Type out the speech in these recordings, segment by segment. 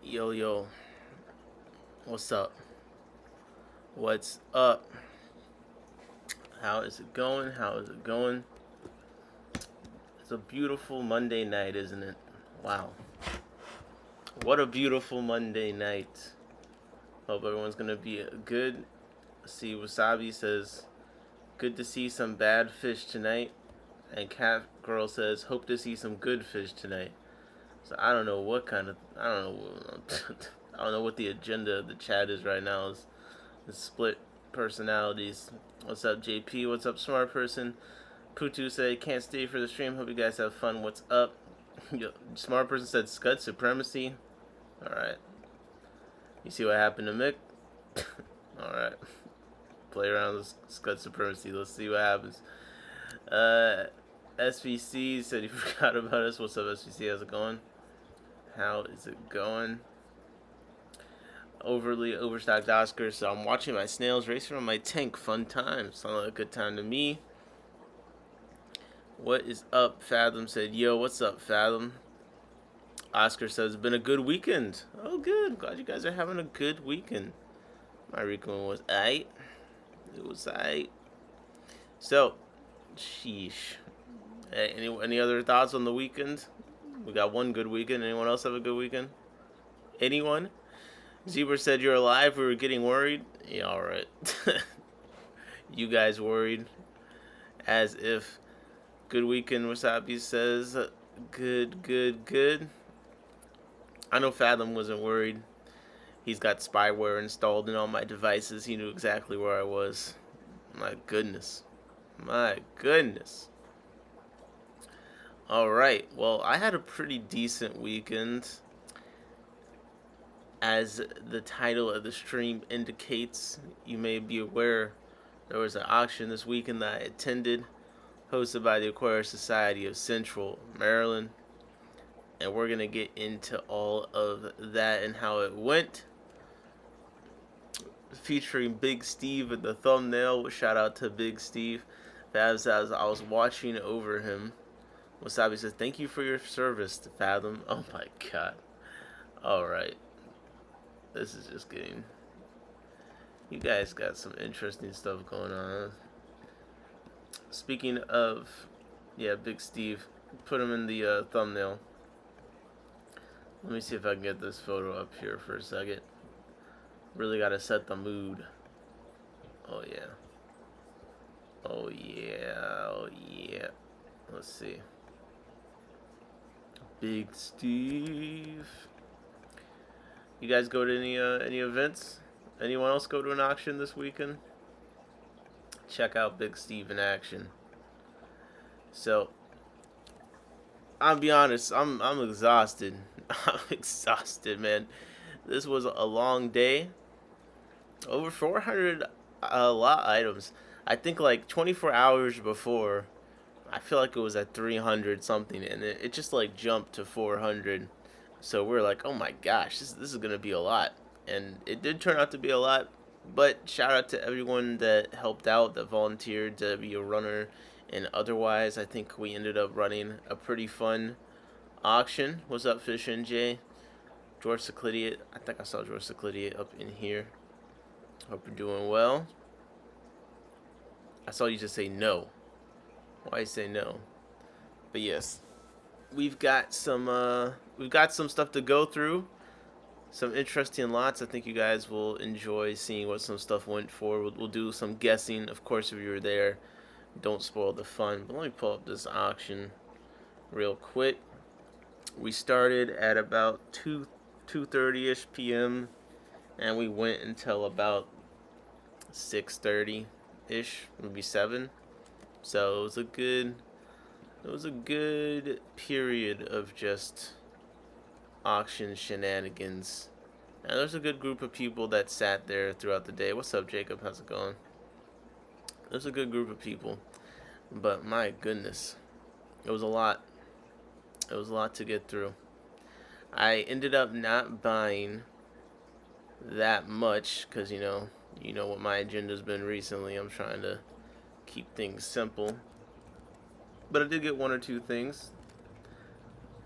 Yo, yo, what's up? What's up? How is it going? How is it going? It's a beautiful Monday night, isn't it? Wow. What a beautiful Monday night. Hope everyone's gonna be good. See, Wasabi says, good to see some bad fish tonight. And Cat Girl says, hope to see some good fish tonight. So I don't know what kind of, I don't know, I don't know what the agenda of the chat is right now. It's split personalities. What's up, JP? What's up, smart person? Putu said, can't stay for the stream. Hope you guys have fun. What's up? Smart person said, Scud Supremacy. Alright. You see what happened to Mick? Alright. Play around with Scud Supremacy. Let's see what happens. SVC said he forgot about us. What's up, SVC? How's it going? How is it going? Overly overstocked Oscar. So I'm watching my snails racing on my tank. Fun time. Sound like a good time to me. What is up? Fathom said, yo, what's up, Fathom? Oscar says, been a good weekend. Oh, good. Glad you guys are having a good weekend. My weekend was aight. It was aight. So, sheesh. Hey, any other thoughts on the weekend? We got one good weekend. Anyone else have a good weekend? Anyone? Zebra said, you're alive. We were getting worried. Yeah, alright. You guys worried? As if. Good weekend, Wasabi says. Good. I know Fathom wasn't worried. He's got spyware installed in all my devices. He knew exactly where I was. My goodness. Alright, well, I had a pretty decent weekend. As the title of the stream indicates, you may be aware there was an auction this weekend that I attended, hosted by the Aquarist Society of Central Maryland. And we're going to get into all of that and how it went. Featuring Big Steve in the thumbnail. Shout out to Big Steve. As I was watching over him, Wasabi says, thank you for your service to Fathom. Oh my god. Alright. This is just getting... You guys got some interesting stuff going on. Speaking of... Yeah, Big Steve. Put him in the thumbnail. Let me see if I can get this photo up here for a second. Really gotta set the mood. Oh yeah. Oh yeah. Let's see. Big Steve. You guys go to any events? Anyone else go to an auction this weekend? Check out Big Steve in action. So, I'll be honest, I'm exhausted. I'm exhausted, man. This was a long day. Over 400 lot items. I think like 24 hours before, I feel like it was at 300 something, and it just like jumped to 400. So we're like, oh my gosh, this is gonna be a lot, and it did turn out to be a lot. But shout out to everyone that helped out, that volunteered to be a runner, and otherwise, I think we ended up running a pretty fun auction. What's up, Fish and Jay? George Saclidiot. I think I saw George Saclidiot up in here. Hope you're doing well. I saw you just say no. Why you say no? But yes, we've got some stuff to go through. Some interesting lots. I think you guys will enjoy seeing what some stuff went for. We'll do some guessing. Of course, if you were there, don't spoil the fun. But let me pull up this auction real quick. We started at about 2:30ish p.m. and we went until about 6:30ish, maybe 7. So it was a good period of just auction shenanigans. And there's a good group of people that sat there throughout the day. What's up, Jacob? How's it going? There's a good group of people, but my goodness, it was a lot. It was a lot to get through. I ended up not buying that much because you know what my agenda's been recently. I'm trying to keep things simple, but I did get one or two things.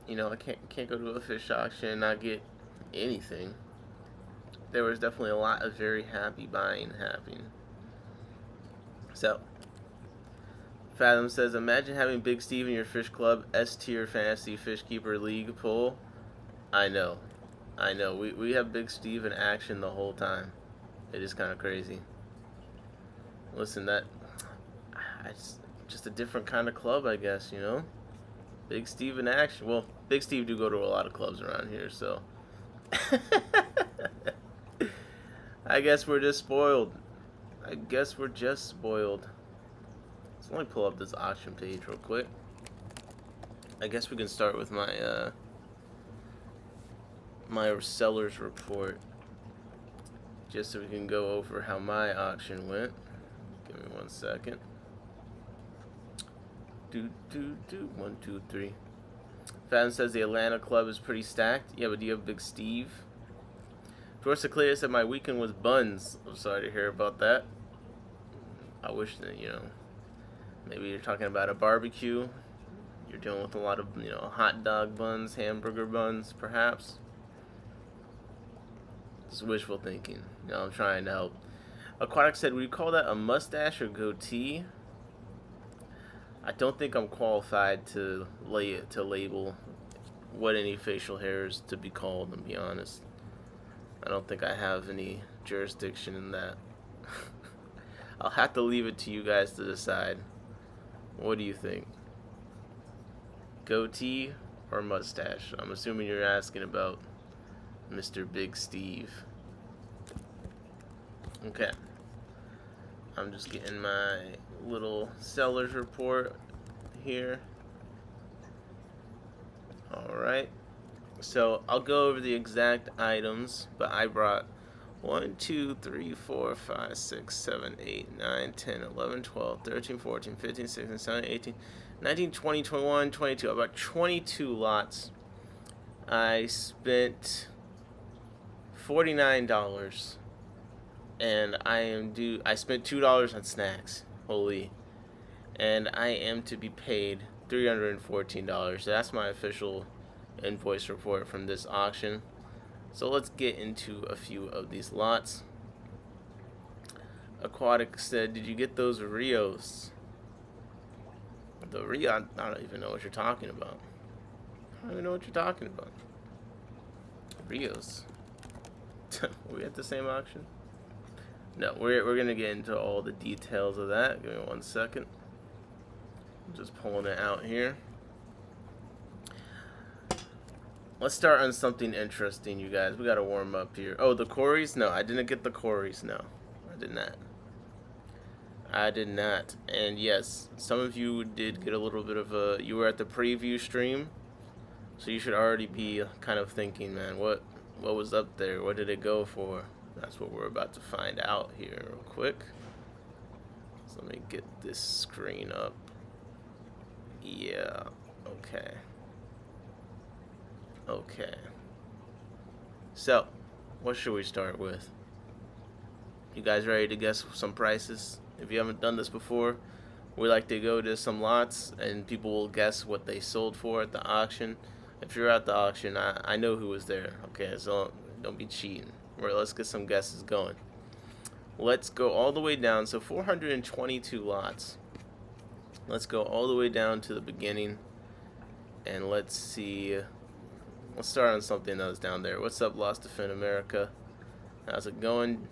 You know, I can't go to a fish auction and not get anything, there was definitely a lot of very happy buying happening. So, Fathom says, imagine having Big Steve in your fish club S tier fantasy fish keeper league pool. I know. We have Big Steve in action the whole time. It is kind of crazy. Listen, it's just a different kind of club, I guess, you know? Big Steve in action. Well, Big Steve do go to a lot of clubs around here, so. I guess we're just spoiled. So let me pull up this auction page real quick. I guess we can start with my my seller's report, just so we can go over how my auction went. Give me 1 second. 1, 2, 3. Fan says the Atlanta club is pretty stacked. Yeah, but do you have Big Steve? George Seclea said my weekend was buns. I'm sorry to hear about that. I wish that, you know, maybe you're talking about a barbecue. You're dealing with a lot of, you know, hot dog buns, hamburger buns, perhaps. It's wishful thinking. You know, I'm trying to help. Aquatic said, would you call that a mustache or goatee? I don't think I'm qualified to label what any facial hair is to be called, to be honest. I don't think I have any jurisdiction in that. I'll have to leave it to you guys to decide. What do you think? Goatee or mustache? I'm assuming you're asking about Mr. Big Steve. Okay. I'm just getting my little seller's report here. Alright. So I'll go over the exact items, but I brought 1, 2, 3, 4, 5, 6, 7, 8, 9, 10, 11, 12, 13, 14, 15, 16, 17, 18, 19, 20, 21, 22. I bought 22 lots. I spent $49. And I spent $2 on snacks. Holy. And I am to be paid $314. That's my official invoice report from this auction. So let's get into a few of these lots. Aquatic said, did you get those Rios? The Rio, I don't even know what you're talking about. Rios. Were we at the same auction? No, we're gonna get into all the details of that. Give me 1 second. I'm just pulling it out here. Let's start on something interesting, you guys. We gotta warm up here. Oh, the Corys? No, I didn't get the Corys. No, I did not. And yes, some of you did get a little bit of a. You were at the preview stream, so you should already be kind of thinking, man, what was up there? What did it go for? That's what we're about to find out here real quick. So let me get this screen up. Yeah, okay. So, what should we start with? You guys ready to guess some prices? If you haven't done this before, we like to go to some lots and people will guess what they sold for at the auction. If you're at the auction, I know who was there. Okay, so don't be cheating. Let's get some guesses going. Let's go all the way down. So 422 lots. Let's go all the way down to the beginning. And let's see. Let's start on something that was down there. What's up, Lost Defend America? How's it going?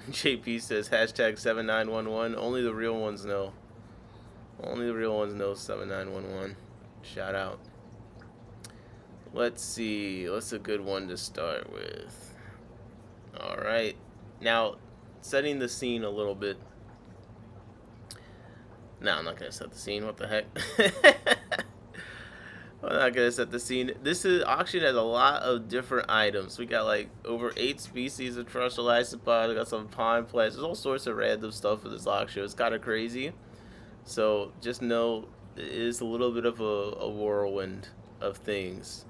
JP says hashtag 7911. Only the real ones know. Only the real ones know 7911. Shout out. Let's see. What's a good one to start with? Alright, now setting the scene a little bit. No, I'm not going to set the scene. What the heck? I'm not going to set the scene. This auction has a lot of different items. We got like over 8 species of terrestrial isopods. We got some pond plants. There's all sorts of random stuff for this auction. It's kind of crazy. So just know it is a little bit of a whirlwind of things.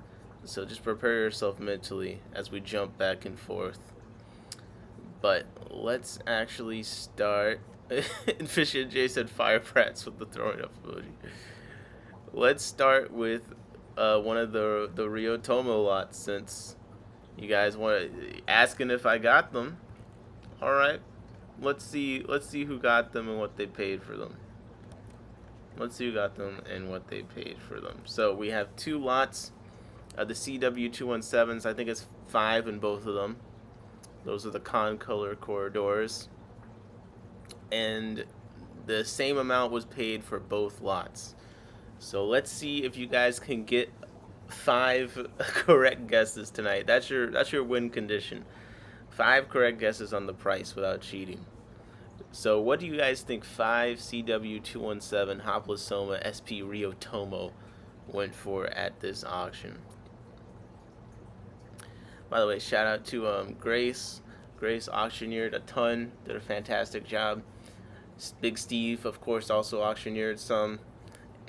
So just prepare yourself mentally as we jump back and forth. But let's actually start. And Fish and Jay said fire prats with the throwing up emoji. Let's start with one of the Rio Tomo lots, since You guys want asking if I got them? All right. Let's see who got them and what they paid for them. Let's see who got them and what they paid for them. So we have 2 lots of the CW217s. I think it's 5 in both of them. Those are the con color corridors. And the same amount was paid for both lots. So let's see if you guys can get 5 correct guesses tonight. That's your win condition. 5 correct guesses on the price without cheating. So what do you guys think 5 CW217 Hoplosoma SP Rio Tomo went for at this auction? By the way, shout out to Grace. Grace auctioneered a ton, did a fantastic job. Big Steve, of course, also auctioneered some,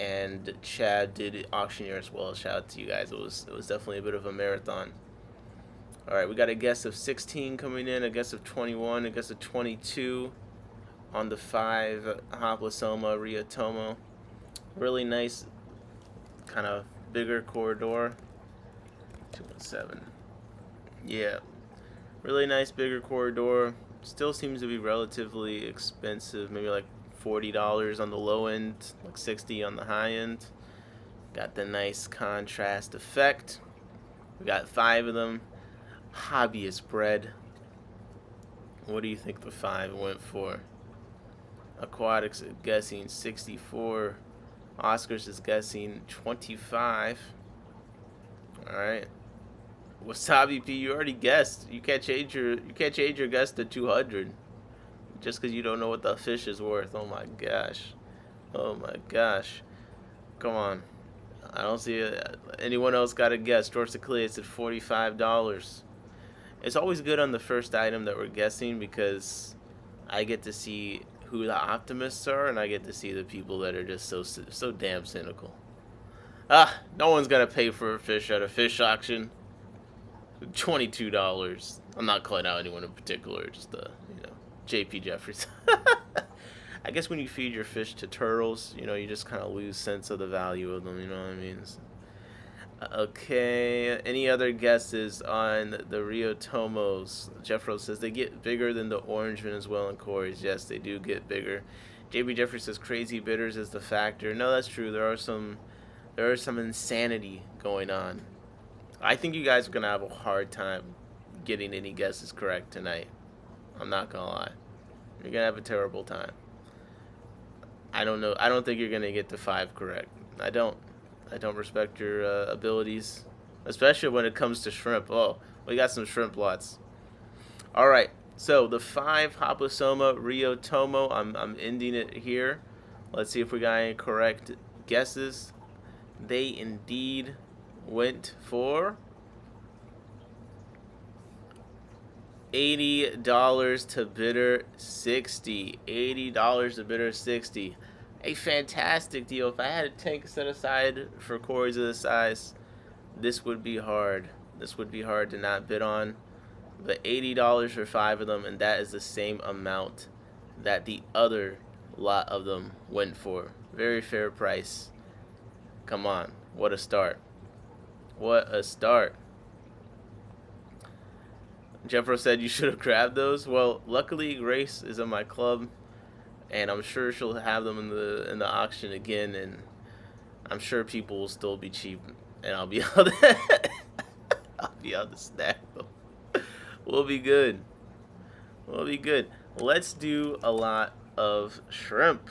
and Chad did auctioneer as well. Shout out to you guys. It was definitely a bit of a marathon. All right, we got a guess of 16 coming in, a guess of 21, a guess of 22 on the 5 Hoplosoma Rio Tomo. Really nice, kind of bigger corridor. 217. Yeah, really nice bigger corridor. Still seems to be relatively expensive, maybe like $40 on the low end, like $60 on the high end. Got the nice contrast effect. We got 5 of them. Hobbyist bread. What do you think the 5 went for? Aquatics is guessing 64. Oscars is guessing 25. Alright. Wasabi P, you already guessed. You can't change your guess to 200 just because you don't know what the fish is worth. Oh my gosh. Oh my gosh. Come on. I don't see anyone else got a guess. George Seclius at $45. It's always good on the first item that we're guessing because I get to see who the optimists are and I get to see the people that are just so damn cynical. No one's gonna pay for a fish at a fish auction. $22. I'm not calling out anyone in particular, just JP Jeffries. I guess when you feed your fish to turtles, you just kind of lose sense of the value of them, you know what I mean? Okay, any other guesses on the Rio Tomos? Jeff Rose says they get bigger than the orange Venezuelan cores. Yes, they do get bigger. JP Jeffries says crazy bitters is the factor. No, that's true. There are some insanity going on. I think you guys are gonna have a hard time getting any guesses correct tonight. I'm not gonna lie. You're gonna have a terrible time. I don't know. I don't think you're gonna get the 5 correct. I don't respect your abilities, especially when it comes to shrimp. Oh, we got some shrimp lots. All right. So the 5 Hoplosoma Rio Tomo. I'm ending it here. Let's see if we got any correct guesses. They indeed went for $80 to bidder 60. $80 to bidder 60. A fantastic deal. If I had a tank set aside for cores of this size, this would be hard. This would be hard to not bid on. But $80 for 5 of them, and that is the same amount that the other lot of them went for. Very fair price. Come on. What a start. What a start. Jeffro said you should have grabbed those. Well, luckily Grace is in my club, and I'm sure she'll have them in the auction again, and I'm sure people will still be cheap, and I'll be able to snack them. We'll be good. We'll be good. Let's do a lot of shrimp.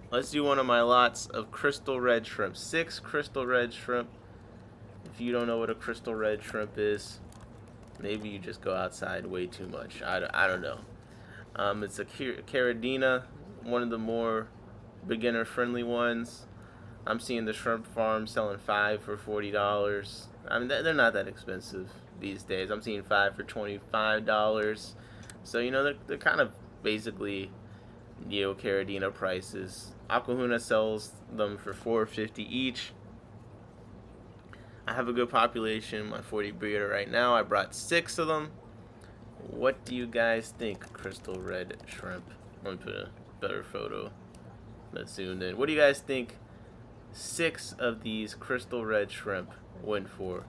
Let's do one of my lots of crystal red shrimp. 6 crystal red shrimp. If you don't know what a crystal red shrimp is, maybe you just go outside way too much. I don't know. It's a Caridina, one of the more beginner-friendly ones. I'm seeing the shrimp farm selling 5 for $40. I mean, they're not that expensive these days. I'm seeing 5 for $25. So, they're kind of basically Caridina prices. Aquahuna sells them for $4.50 each. I have a good population in my 40 breeder right now. I brought 6 of them. What do you guys think, crystal red shrimp? I'm gonna put a better photo that's zoomed in. What do you guys think 6 of these crystal red shrimp went for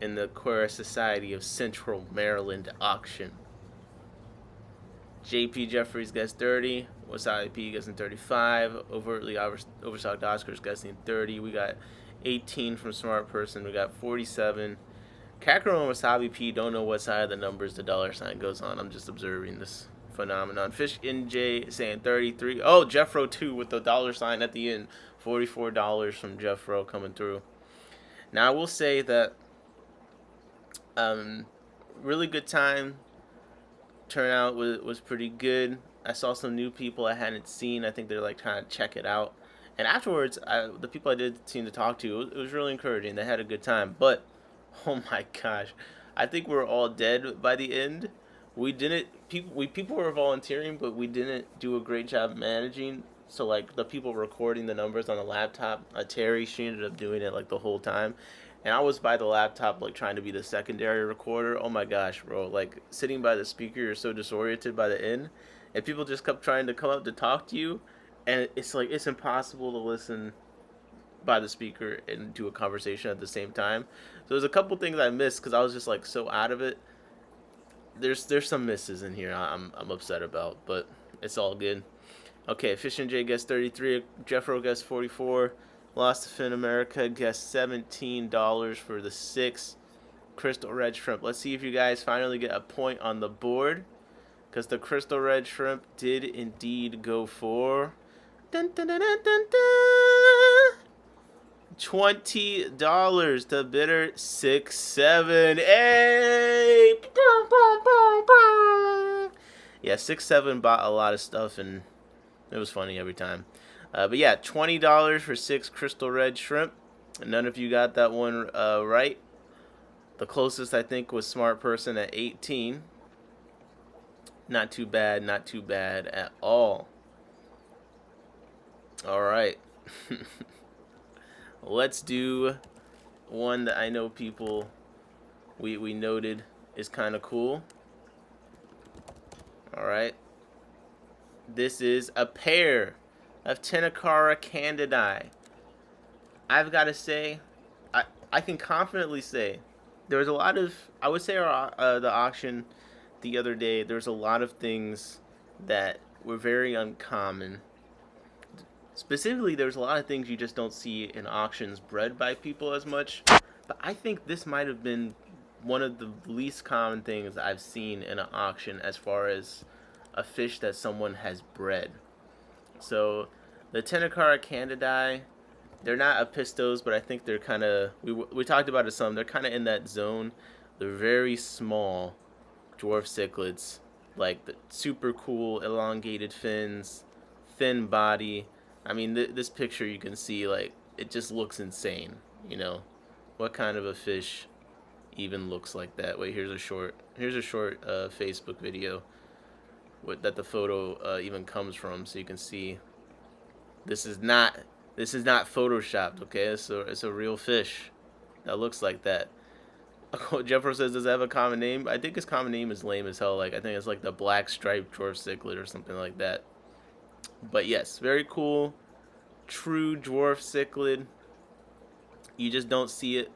in the Aquarist Society of Central Maryland auction. JP Jeffries gets 30. Wasabi P guessing 35. Overtly Overstocked Oscars guessing 30. We got 18 from Smart Person. We got 47. Kakro and Wasabi P don't know what side of the numbers the dollar sign goes on. I'm just observing this phenomenon. Fish NJ saying 33. Oh, Jeffro 2 with the dollar sign at the end. $44 from Jeffro coming through. Now I will say that really good time. Turnout was pretty good. I saw some new people I hadn't seen. I think they're like trying to check it out. And afterwards, the people I did seem to talk to, it was really encouraging. They had a good time. But, oh my gosh, I think we're all dead by the end. We didn't, people were volunteering, but we didn't do a great job managing. So, like, the people recording the numbers on the laptop, Terry, she ended up doing it, like, the whole time. And I was by the laptop, like, trying to be the secondary recorder. Oh my gosh, bro. Like, sitting by the speaker, you're so disoriented by the end. And people just kept trying to come up to talk to you. And it's like, it's impossible to listen by the speaker and do a conversation at the same time. So there's a couple things I missed because I was just, like, so out of it. There's some misses in here I'm upset about, but it's all good. Okay, Fish and J gets 33. Jeffro gets 44. Lost to Fin America gets $17 for the 6 Crystal Red Shrimp. Let's see if you guys finally get a point on the board, because the Crystal Red Shrimp did indeed go for $20. The bidder 6-7. Hey! Yeah, 6-7 bought a lot of stuff, and it was funny every time. But yeah, $20 for 6 Crystal Red Shrimp. None of you got that one right. The closest, I think, was Smart Person at 18. Not too bad, not too bad at all. All right. Let's do one that I know people we noted is kind of cool. All right. This is a pair of Tenacara Candidae. I've got to say, I can confidently say, there was a lot of, I would say the auction the other day, there's a lot of things that were very uncommon. Specifically, there's a lot of things you just don't see in auctions bred by people as much. But I think this might have been one of the least common things I've seen in an auction as far as a fish that someone has bred. So the Tenacara Candidae, they're not Apistos, but I think they're kind of, we talked about it some, they're kind of in that zone. They're very small dwarf cichlids, like the super cool elongated fins, thin body. I mean, this picture you can see, like, it just looks insane, you know. What kind of a fish even looks like that? Wait, here's a short Facebook video that the photo even comes from, so you can see. This is not photoshopped, okay? It's a real fish that looks like that. Jeffro says, does it have a common name? I think his common name is lame as hell. Like, I think it's like the black striped dwarf cichlid or something like that. But yes, very cool. True dwarf cichlid. You just don't see it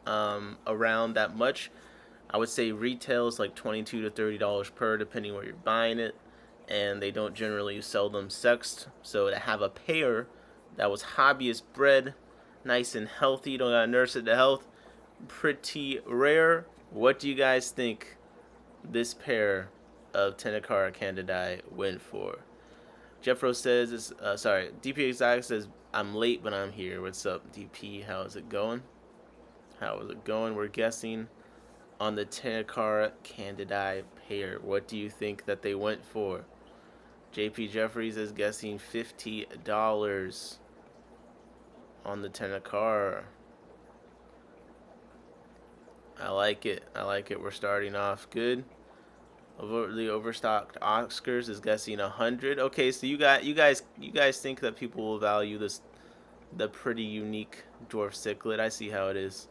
around that much. I would say retail is like $22 to $30 per, depending where you're buying it. And they don't generally sell them sexed. So to have a pair that was hobbyist bred, nice and healthy, you don't gotta nurse it to health, pretty rare. What do you guys think this pair of Tenacara Candidae went for? Jeffro says, DP Exotic says, I'm late, but I'm here. What's up, DP? How is it going? How is it going? We're guessing on the Tenacara Candidae pair. What do you think that they went for? JP Jeffries is guessing $50 on the Tenacara. I like it. I like it. We're starting off good. The overstocked Oscars is guessing 100. Okay, so you guys think that people will value the pretty unique dwarf cichlid. I see how it is.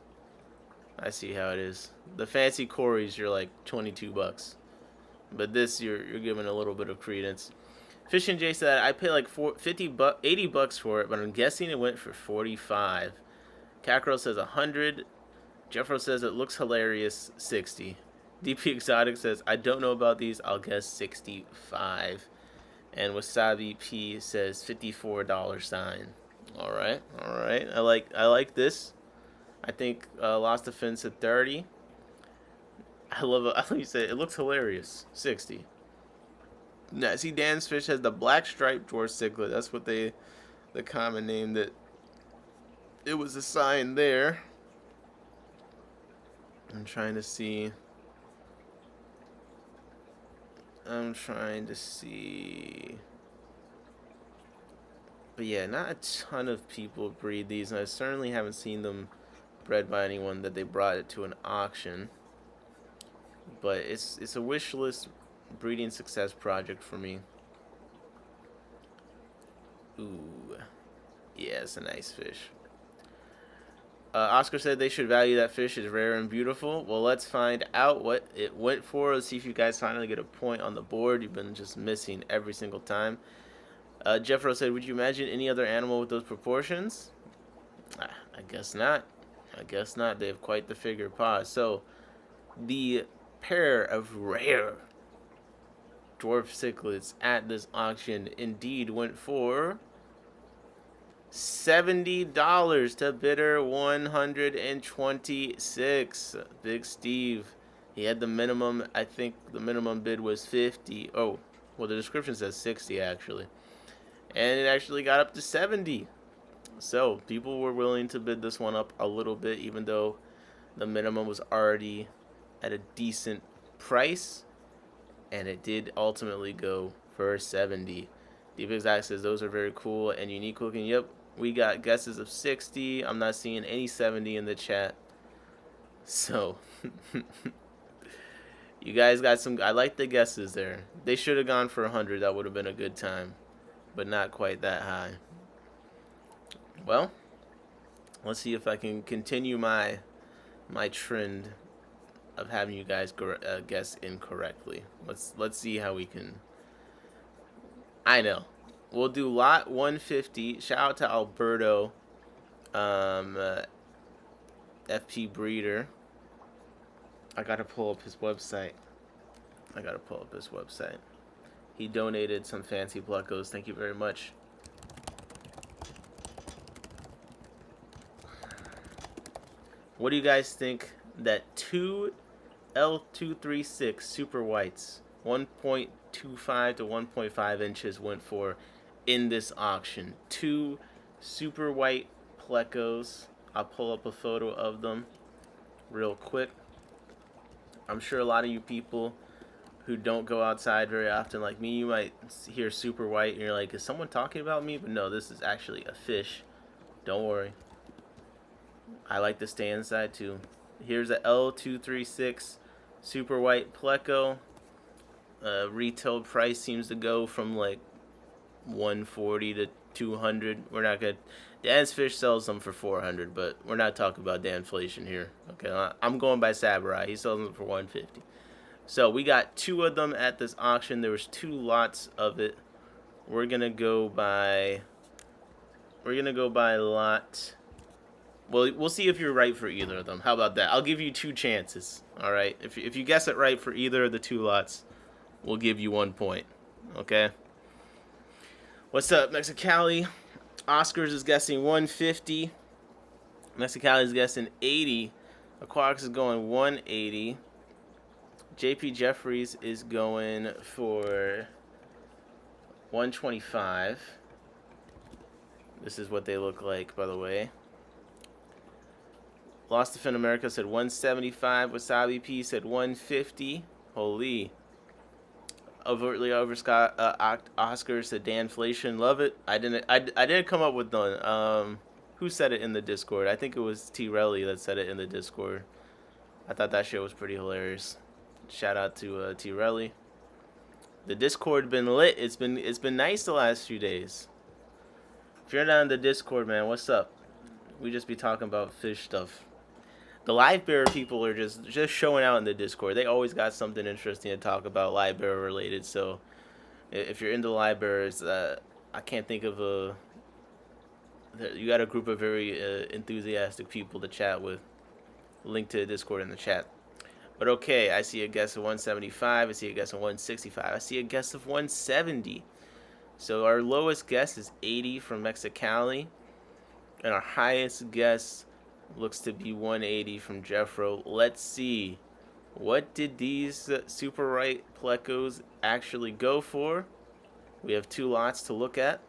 The fancy Corys, you're like $22, but this you're giving a little bit of credence. Fish and Jay said I paid like $80 for it, but I'm guessing it went for $45. Cackerel says 100. Jeffro says it looks hilarious, 60. DP Exotic says, I don't know about these, I'll guess 65. And Wasabi P says $54 sign. Alright, alright. I like this. I think Lost Defense at 30. I love it. I think you said it looks hilarious. 60. Now, see, Dan's Fish has the black striped dwarf cichlid. That's what the common name that it was assigned there. I'm trying to see. But yeah, not a ton of people breed these, and I certainly haven't seen them bred by anyone that they brought it to an auction. But it's a wish list breeding success project for me. Ooh, yeah, it's a nice fish. Oscar said they should value that fish as rare and beautiful. Well, let's find out what it went for. Let's see if you guys finally get a point on the board. You've been just missing every single time. Jeffro said, would you imagine any other animal with those proportions? I guess not. I guess not. They have quite the figure paws. So, the pair of rare dwarf cichlids at this auction indeed went for $70 to bidder 126. Big Steve. He had the minimum. I think the minimum bid was 50. Oh, well, the description says 60 actually, and it actually got up to 70. So people were willing to bid this one up a little bit, even though the minimum was already at a decent price, and it did ultimately go for 70. Deep Exact says those are very cool and unique looking. Yep. We got guesses of 60. I'm not seeing any 70 in the chat. So, you guys got some. I like the guesses there. They should have gone for 100. That would have been a good time. But not quite that high. Well, let's see if I can continue my trend of having you guys guess incorrectly. Let's see how we can. I know. We'll do lot 150. Shout out to Alberto, FP Breeder. I gotta pull up his website. He donated some fancy pluckos. Thank you very much. What do you guys think that two L236 super whites, 1.25 to 1.5 inches, went for in this auction? Two super white plecos. I'll pull up a photo of them real quick. I'm sure a lot of you people who don't go outside very often like me, you might hear super white and you're like, is someone talking about me? But no, this is actually a fish. Don't worry. I like to stay inside too. Here's a L236 super white pleco. Retail price seems to go from like 140 to 200. We're not gonna. Dan's Fish sells them for 400, but we're not talking about Danflation here. Okay, I'm going by Saburai. He sells them for 150. So we got two of them at this auction. There was two lots of it. We're gonna go by lot. Well, we'll see if you're right for either of them. How about that? I'll give you two chances. All right. If you guess it right for either of the two lots, we'll give you 1 point. Okay. What's up, Mexicali? Oscars is guessing 150. Mexicali is guessing 80. Aquarist is going 180. JP Jeffries is going for 125. This is what they look like, by the way. Lost Defend America said 175. Wasabi P said 150. Holy. Overtly over Scott Oscar said Danflation. Love it. I didn't come up with none. Who said it in the Discord? I think it was T-Relly that said it in the Discord. I thought that shit was pretty hilarious. Shout out to T-Relly. The Discord been lit. It's been nice the last few days. If you're not in the Discord, man, what's up? We just be talking about fish stuff. The live bearer people are just showing out in the Discord. They always got something interesting to talk about live bearer related. So if you're into live bearers, I can't think of you got a group of very enthusiastic people to chat with. link to the Discord in the chat. But okay, I see a guess of 175. I see a guess of 165. I see a guess of 170. So our lowest guess is 80 from Mexicali. And our highest guess looks to be 180 from Jeffro. Let's see. What did these super right plecos actually go for? We have 2 lots to look at.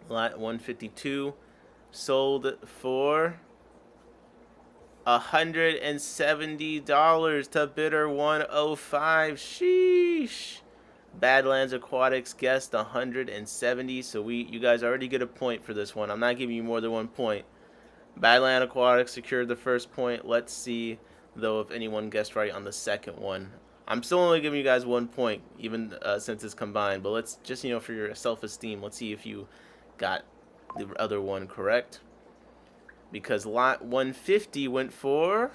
Lot 152 sold for $170 to bidder 105. Sheesh. Badlands Aquatics guessed 170, so you guys already get a point for this one. I'm not giving you more than 1 point. Badland Aquatics secured the first point. Let's see, though, if anyone guessed right on the second one. I'm still only giving you guys 1 point, even since it's combined. But let's just, for your self-esteem, let's see if you got the other one correct. Because lot 150 went for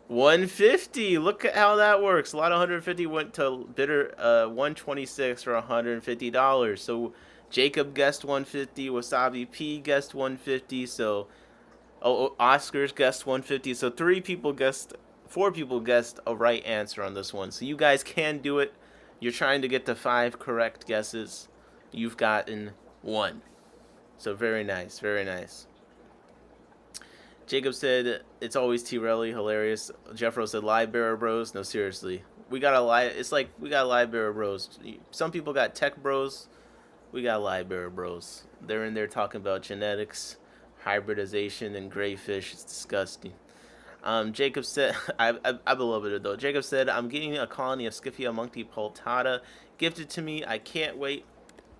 150. Look at how that works. Lot 150 went to bidder 126 for $150. So Jacob guessed 150. Wasabi P guessed 150. So Oscars guessed 150. So 4 people guessed a right answer on this one. So you guys can do it. You're trying to get to 5 correct guesses. You've gotten 1. So very nice, very nice. Jacob said it's always T-Relly, hilarious. Jeffro said live bearer bros. No, seriously, we got live bearer bros. Some people got tech bros. We got live bearer bros. They're in there talking about genetics, hybridization, and gray fish. It's disgusting. Jacob said, I love it though. Jacob said, I'm getting a colony of Scyphia multipultata gifted to me. I can't wait.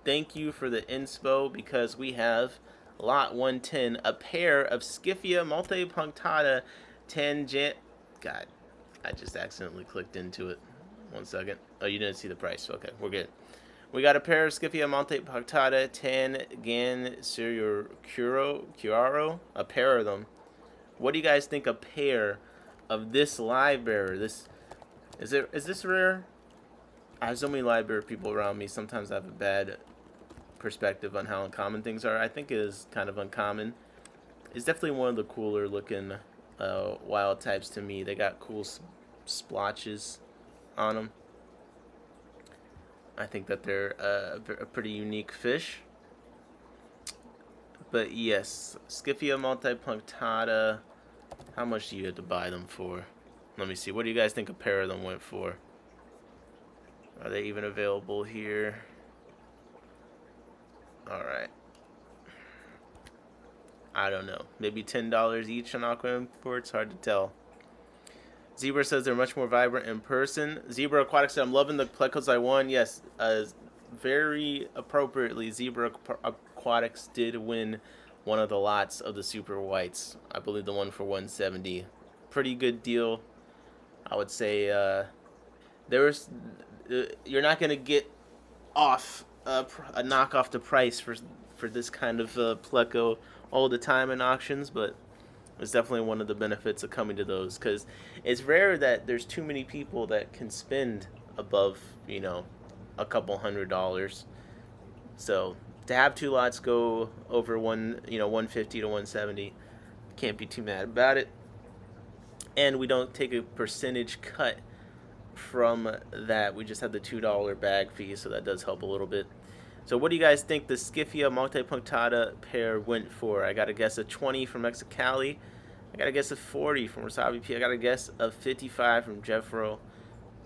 Thank you for the inspo, because we have lot 110, a pair of Scyphia multipunctata tangent. God, I just accidentally clicked into it. 1 second. Oh, you didn't see the price. Okay, we're good. We got a pair of Scyphia multipunctata Curaro, a pair of them. What do you guys think a pair of this live bearer? Is this rare? I have so many live bearer people around me. Sometimes I have a bad perspective on how uncommon things are. I think it is kind of uncommon. It's definitely one of the cooler looking wild types to me. They got cool splotches on them. I think that they're a pretty unique fish. But yes, Scyphia multipunctata. How much do you have to buy them for? Let me see. What do you guys think a pair of them went for? Are they even available here? Alright. I don't know. Maybe $10 each on Aqua Imports? Hard to tell. Zebra says they're much more vibrant in person. Zebra Aquatics said, I'm loving the plecos I won. Yes, very appropriately, Zebra Aquatics did win one of the lots of the super whites. I believe the one for 170. Pretty good deal. I would say you're not going to get off a knock off the price for this kind of pleco all the time in auctions, but it's definitely one of the benefits of coming to those, because it's rare that there's too many people that can spend above, a couple $100. So to have 2 lots go over 150 to 170, can't be too mad about it. And we don't take a percentage cut from that. We just have the $2 bag fee, so that does help a little bit. So what do you guys think the Scyphia multipunctata pair went for? I got a guess of 20 from Mexicali. I got a guess of 40 from Wasabi P. I got a guess of 55 from Jeffro.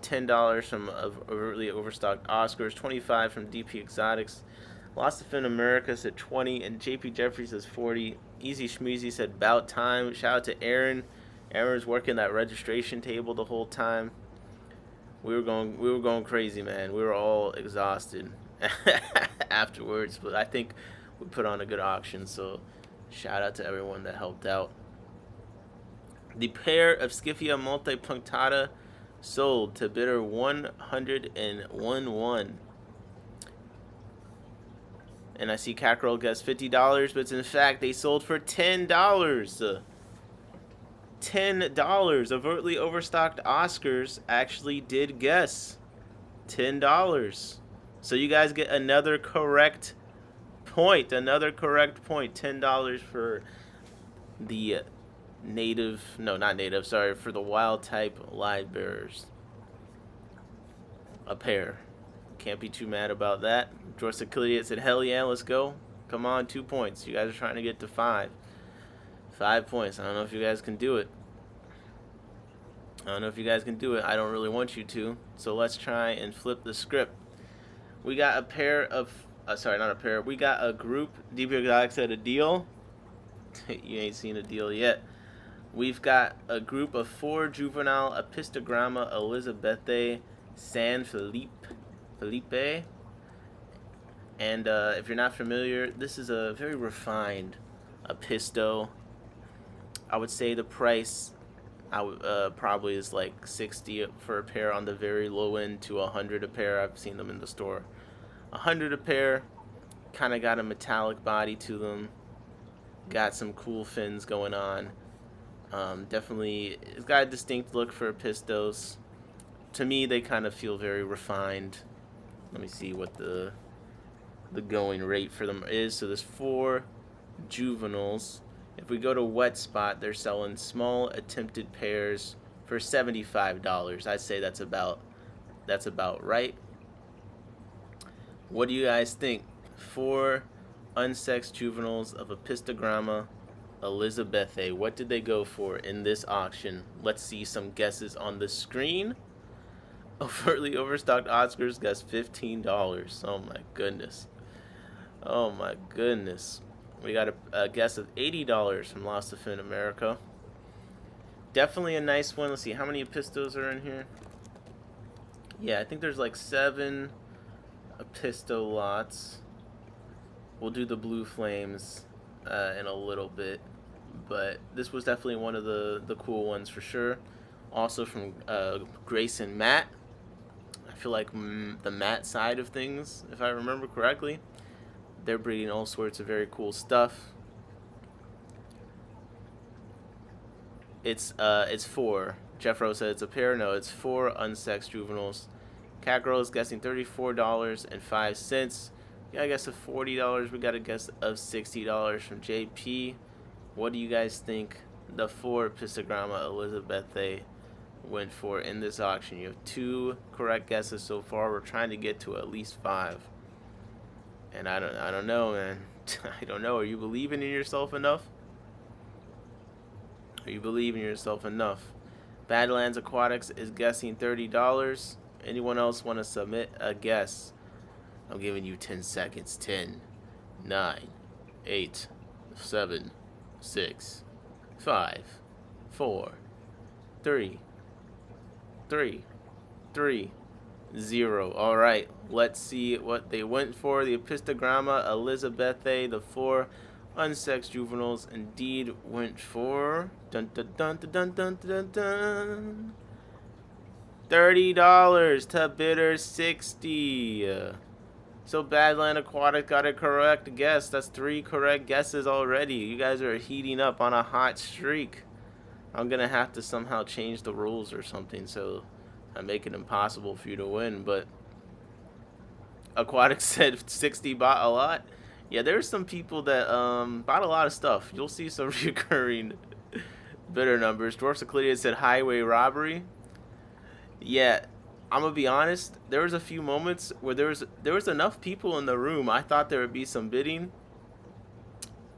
$10 from overtly overstocked Oscars. 25 from DP Exotics. Lost to Fin America said 20, and JP Jeffrey says 40. Easy Schmeezy said about time. Shout out to Aaron. Aaron's working that registration table the whole time. We were going crazy, man. We were all exhausted afterwards, but I think we put on a good auction, so shout out to everyone that helped out. The pair of Scyphia multipunctata sold to bidder 101. And I see Cackerel guessed $50, but in fact they sold for $10. $10. Overtly overstocked Oscars actually did guess $10. So you guys get another correct point. $10 for the native, no, not native, sorry, for the wild type live bearers. A pair. Can't be too mad about that. George Seciliot said, hell yeah, let's go. Come on, 2 points. You guys are trying to get to 5. 5 points. I don't know if you guys can do it. I don't know if you guys can do it. I don't really want you to. So let's try and flip the script. We got a pair of, sorry, not a pair. We got a group. DB Exotic said a deal. You ain't seen a deal yet. We've got a group of 4 juvenile Epistogramma Elizabethae San Felipe. And if you're not familiar, this is a very refined Episto. I would say the price probably is like 60 for a pair on the very low end to 100 a pair. I've seen them in the store. 100 a pair. Kind of got a metallic body to them. Got some cool fins going on. Definitely, it's got a distinct look for Epistos. To me, they kind of feel very refined. Let me see what the going rate for them is. So there's 4 juveniles. If we go to Wet Spot, they're selling small attempted pairs for $75. I'd say that's about right. What do you guys think? 4 unsexed juveniles of Epistogramma Elizabethae. What did they go for in this auction? Let's see some guesses on the screen. Overtly overstocked Oscars guessed $15. Oh my goodness. Oh my goodness. We got a guess of $80 from Lost to Fin America. Definitely a nice one. Let's see, how many Epistos are in here? Yeah, I think there's like 7 Episto lots. We'll do the Blue Flames in a little bit. But this was definitely one of the cool ones for sure. Also from Grace and Matt. I feel like the Matt side of things, if I remember correctly. They're breeding all sorts of very cool stuff. It's 4. Jeff Rose said it's a pair. No, it's 4 unsexed juveniles. Cat Girl is guessing $34.05. Yeah, I guess of $40. We got a guess of $60 from JP. What do you guys think the 4 Epistogramma Elizabethae went for in this auction? You have 2 correct guesses so far. We're trying to get to at least 5. And I don't know, man. I don't know. Are you believing in yourself enough? Are you believing in yourself enough? Badlands Aquatics is guessing $30. Anyone else want to submit a guess? I'm giving you 10 seconds. 10, 9, 8, 7, 6, 5, 4, 3, 0. All right, let's see what they went for. The Epistogramma Elizabethae, the 4 unsexed juveniles, indeed went for $30 to bidder 60. So Badland Aquatic got a correct guess. That's 3 correct guesses already. You guys are heating up on a hot streak. I'm gonna have to somehow change the rules or something so I make it impossible for you to win. But Aquatic said 60 bought a lot. Yeah, there's some people that bought a lot of stuff. You'll see some recurring bidder numbers. Dwarf Seclidia said highway robbery. Yeah, I'm gonna be honest. There was a few moments where there was enough people in the room. I thought there would be some bidding.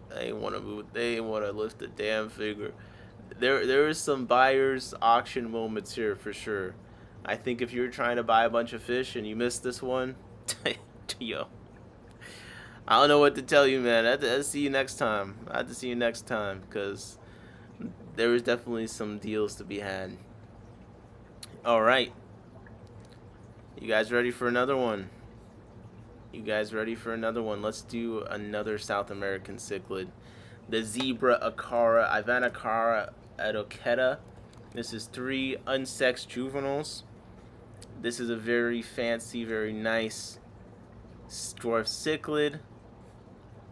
They didn't want to move. They didn't want to lift the damn finger. There was some buyers auction moments here for sure. I think if you're trying to buy a bunch of fish and you missed this one, yo, I don't know what to tell you, man. I have to see you next time. I have to see you next time because there was definitely some deals to be had. All right. You guys ready for another one? You guys ready for another one? Let's do another South American cichlid. The Zebra Acara, Ivanacara Adoqueta. This is 3 unsexed juveniles. This is a very fancy, very nice dwarf cichlid.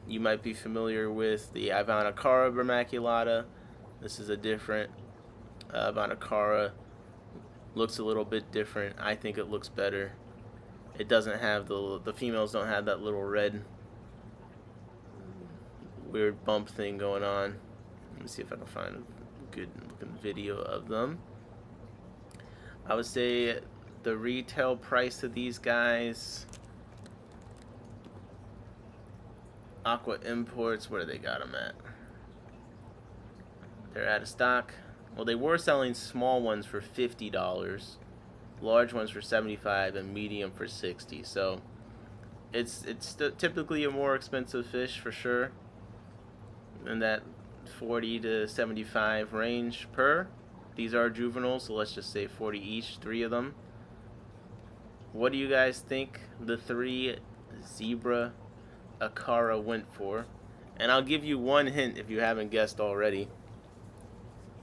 You might be familiar with the Ivanacara vermaculata. This is a different Ivanacara. Looks a little bit different. I think it looks better. It doesn't have the females don't have that little red weird bump thing going on. Let me see if I can find good looking video of them. I would say the retail price of these guys, Aqua Imports, where do they got them at? They're out of stock. Well, they were selling small ones for $50, large ones for $75, and medium for $60. So it's typically a more expensive fish for sure, in that $40 to $75 range per. These are juveniles, so let's just say 40 each, 3 of them. What do you guys think the 3 zebra Akara went for? And I'll give you one hint if you haven't guessed already.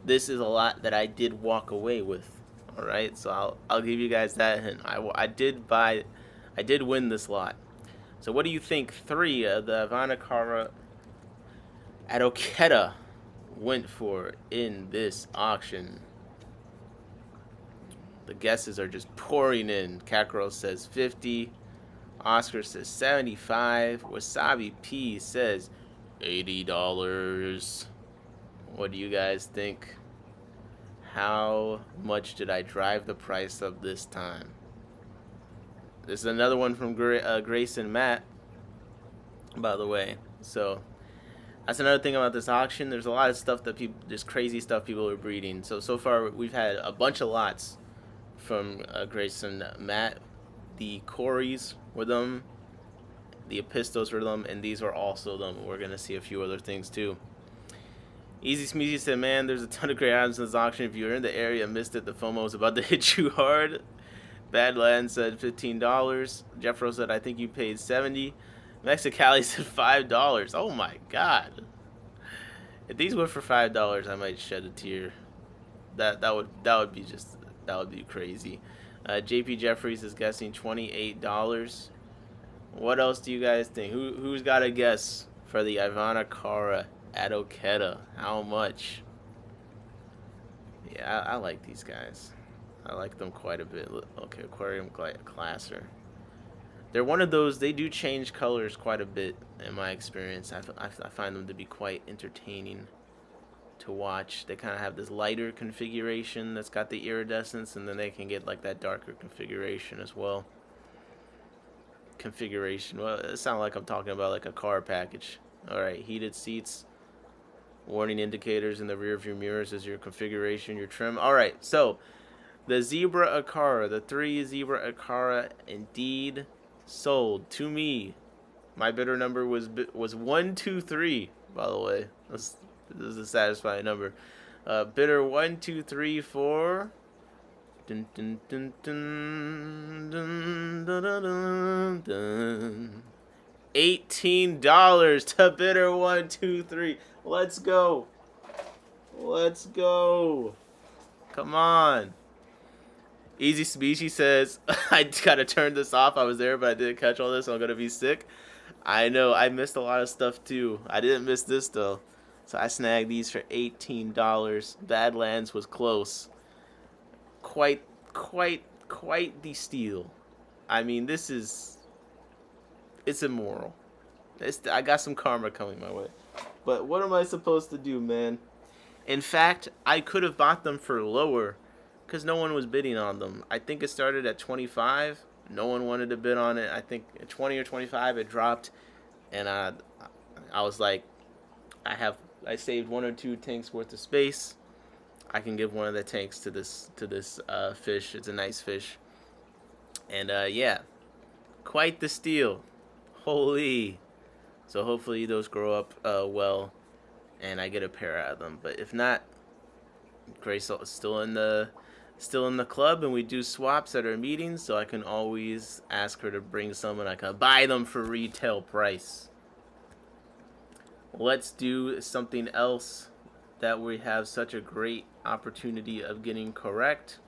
This is a lot that I did walk away with. All right, so I'll give you guys that hint. I did win this lot. So what do you think 3 of the Avanakara Adoketa went for in this auction? The guesses are just pouring in. Kakarot says 50. Oscar says 75. Wasabi P says $80. What do you guys think? How much did I drive the price up this time? This is another one from Grace and Matt, by the way. So that's another thing about this auction. There's a lot of stuff that people, just crazy stuff people are breeding. So far we've had a bunch of lots from Grace and Matt. The Corys were them, the Epistos were them, and these are also them. We're gonna see a few other things too. Easy Smeezy said, man, there's a ton of great items in this auction. If you're in the area and missed it, the FOMO is about to hit you hard. Badland said $15. Jeffro said, I think you paid $70. Mexicali said $5. Oh my god. If these were for $5, I might shed a tear. That would be crazy. JP Jeffries is guessing $28. What else do you guys think? Who's got a guess for the Ivana Kara Adoketa? How much? Yeah, I like these guys. I like them quite a bit. Okay, Aquarium Classer. They're one of those, they do change colors quite a bit in my experience. I find them to be quite entertaining to watch. They kind of have this lighter configuration that's got the iridescence, and then they can get like that darker configuration as well. Configuration, well, it sounds like I'm talking about like a car package. Alright, heated seats, warning indicators in the rear view mirrors as your configuration, your trim. Alright, so the Zebra Akara, the 3 Zebra Akara indeed sold to me. My bidder number was 123, by the way. This is a satisfying number. Bidder 123 for dun, dun, dun, dun, dun, dun, dun, dun, $18 to bidder 123. Let's go. Let's go. Come on. Easy Species says, I gotta turn this off. I was there, but I didn't catch all this, so I'm gonna be sick. I know, I missed a lot of stuff too. I didn't miss this though. So I snagged these for $18. Badlands was close. Quite the steal. I mean, it's immoral. I got some karma coming my way. But what am I supposed to do, man? In fact, I could have bought them for lower, because no one was bidding on them. I think it started at 25. No one wanted to bid on it. I think at 20 or 25 it dropped, and I was like, I saved 1 or 2 tanks worth of space. I can give one of the tanks to this fish. It's a nice fish, and yeah, quite the steal. Holy! So hopefully those grow up well, and I get a pair out of them. But if not, Grace is still in the club, and we do swaps at our meetings, so I can always ask her to bring some and I can buy them for retail price. Let's do something else that we have such a great opportunity of getting correct.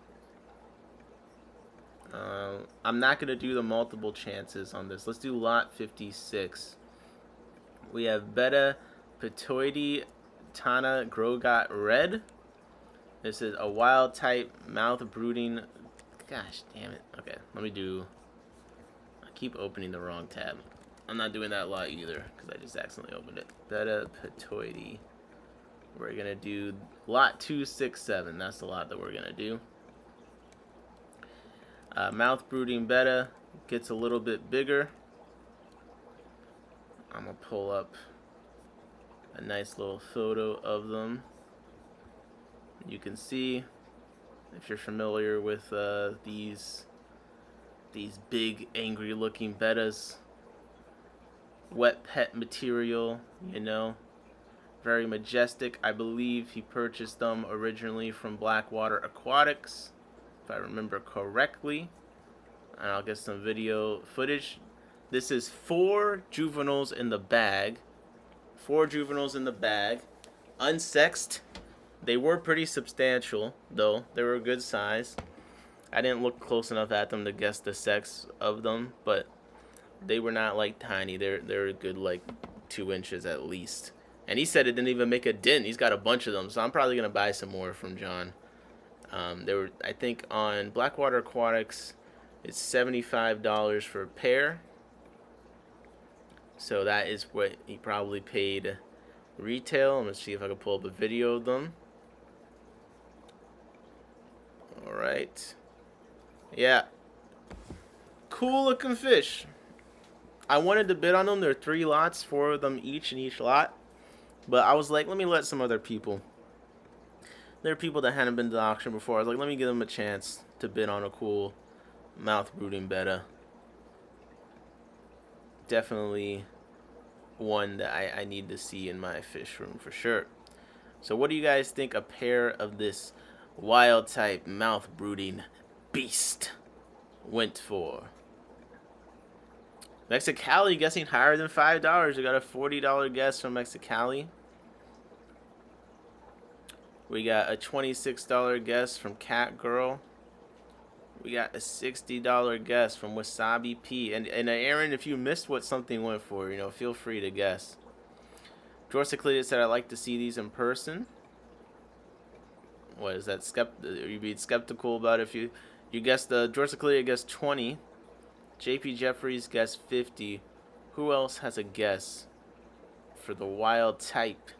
I'm not going to do the multiple chances on this. Let's do lot 56. We have Beta Petoides Tana Grogot Red. This is a wild type mouth brooding. Gosh damn it. Okay, let me do. I keep opening the wrong tab. I'm not doing that lot either because I just accidentally opened it. Beta Petoides We're gonna do lot 267. That's the lot that we're gonna do. Mouth brooding betta gets a little bit bigger. I'm gonna pull up a nice little photo of them. You can see, if you're familiar with these big angry looking bettas, wet pet material, you know, very majestic. I believe he purchased them originally from Blackwater Aquatics, if I remember correctly, and I'll get some video footage. This is 4 juveniles in the bag. 4 juveniles in the bag, unsexed. They were pretty substantial, though. They were a good size. I didn't look close enough at them to guess the sex of them, but they were not like tiny. They're a good like 2 inches at least. And he said it didn't even make a dent. He's got a bunch of them, so I'm probably gonna buy some more from John. They were, I think, on Blackwater Aquatics, it's $75 for a pair. So that is what he probably paid retail. I'm gonna see if I can pull up a video of them. All right. Yeah. Cool looking fish. I wanted to bid on them. There are 3 lots, 4 of them each in each lot. But I was like, let me let some other people. There are people that hadn't been to the auction before. I was like, let me give them a chance to bid on a cool mouth brooding betta. Definitely one that I need to see in my fish room for sure. So what do you guys think a pair of this wild type mouth brooding beast went for? Mexicali guessing higher than $5. We got a $40 guess from Mexicali. We got a $26 guess from Cat Girl. We got a $60 guess from Wasabi P. And Aaron, if you missed what something went for, you know, feel free to guess. George Seclita said, I'd like to see these in person. What is that? You'd be skeptical about if you guessed the George Seclita guessed 20. JP Jeffries guessed 50. Who else has a guess for the wild type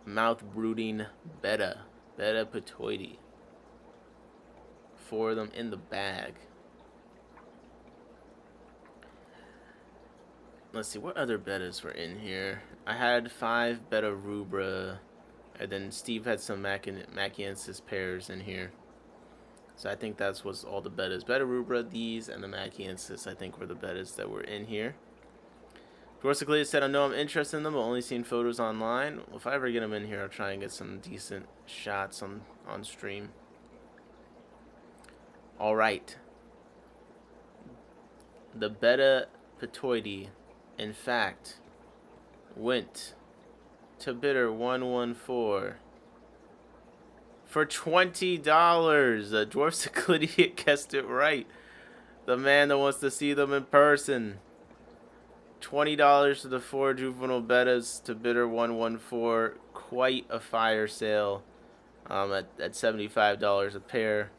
mouth brooding betta petoide? 4 of them in the bag. Let's see, what other bettas were in here? I had 5 betta rubra, and then Steve had some Machiensis pairs in here. So I think that's what's all the bettas. Betta rubra, these, and the Machiensis, I think, were the bettas that were in here. George Seclita said, I know I'm interested in them, but only seen photos online. Well, if I ever get them in here, I'll try and get some decent shots on stream. All right. The betta petoide, in fact, went to bidder 114 for $20. Dwarf Seclita guessed it right. The man that wants to see them in person. $20 for the 4 juvenile bettas to bidder 114. Quite a fire sale. At $75 a pair.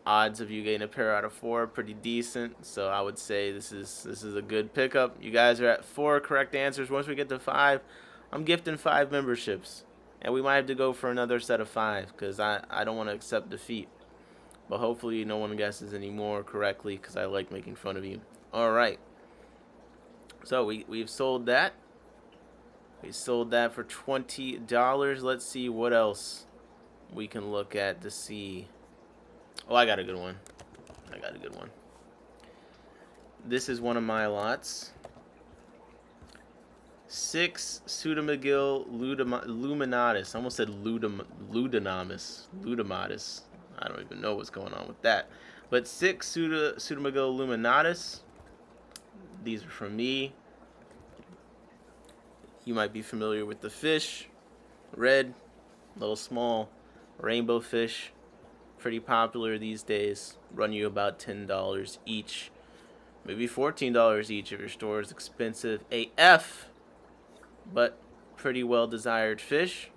Odds of you getting a pair out of 4 are pretty decent, so I would say this is a good pickup. You guys are at 4 correct answers. Once we get to 5, I'm gifting 5 memberships, and we might have to go for another set of 5 because I don't want to accept defeat. But hopefully no one guesses anymore correctly because I like making fun of you. All right, so we've sold that. We sold that for $20. Let's see what else we can look at to see. Oh, I got a good one. This is one of my lots. 6 Pseudomagil luminatus. I almost said ludinamus. Ludamatus. I don't even know what's going on with that. But 6 Pseudomagil luminatus. These are from me. You might be familiar with the fish. Red, little small rainbow fish. Pretty popular these days. Run you about $10 each. Maybe $14 each if your store is expensive AF. But pretty well desired fish.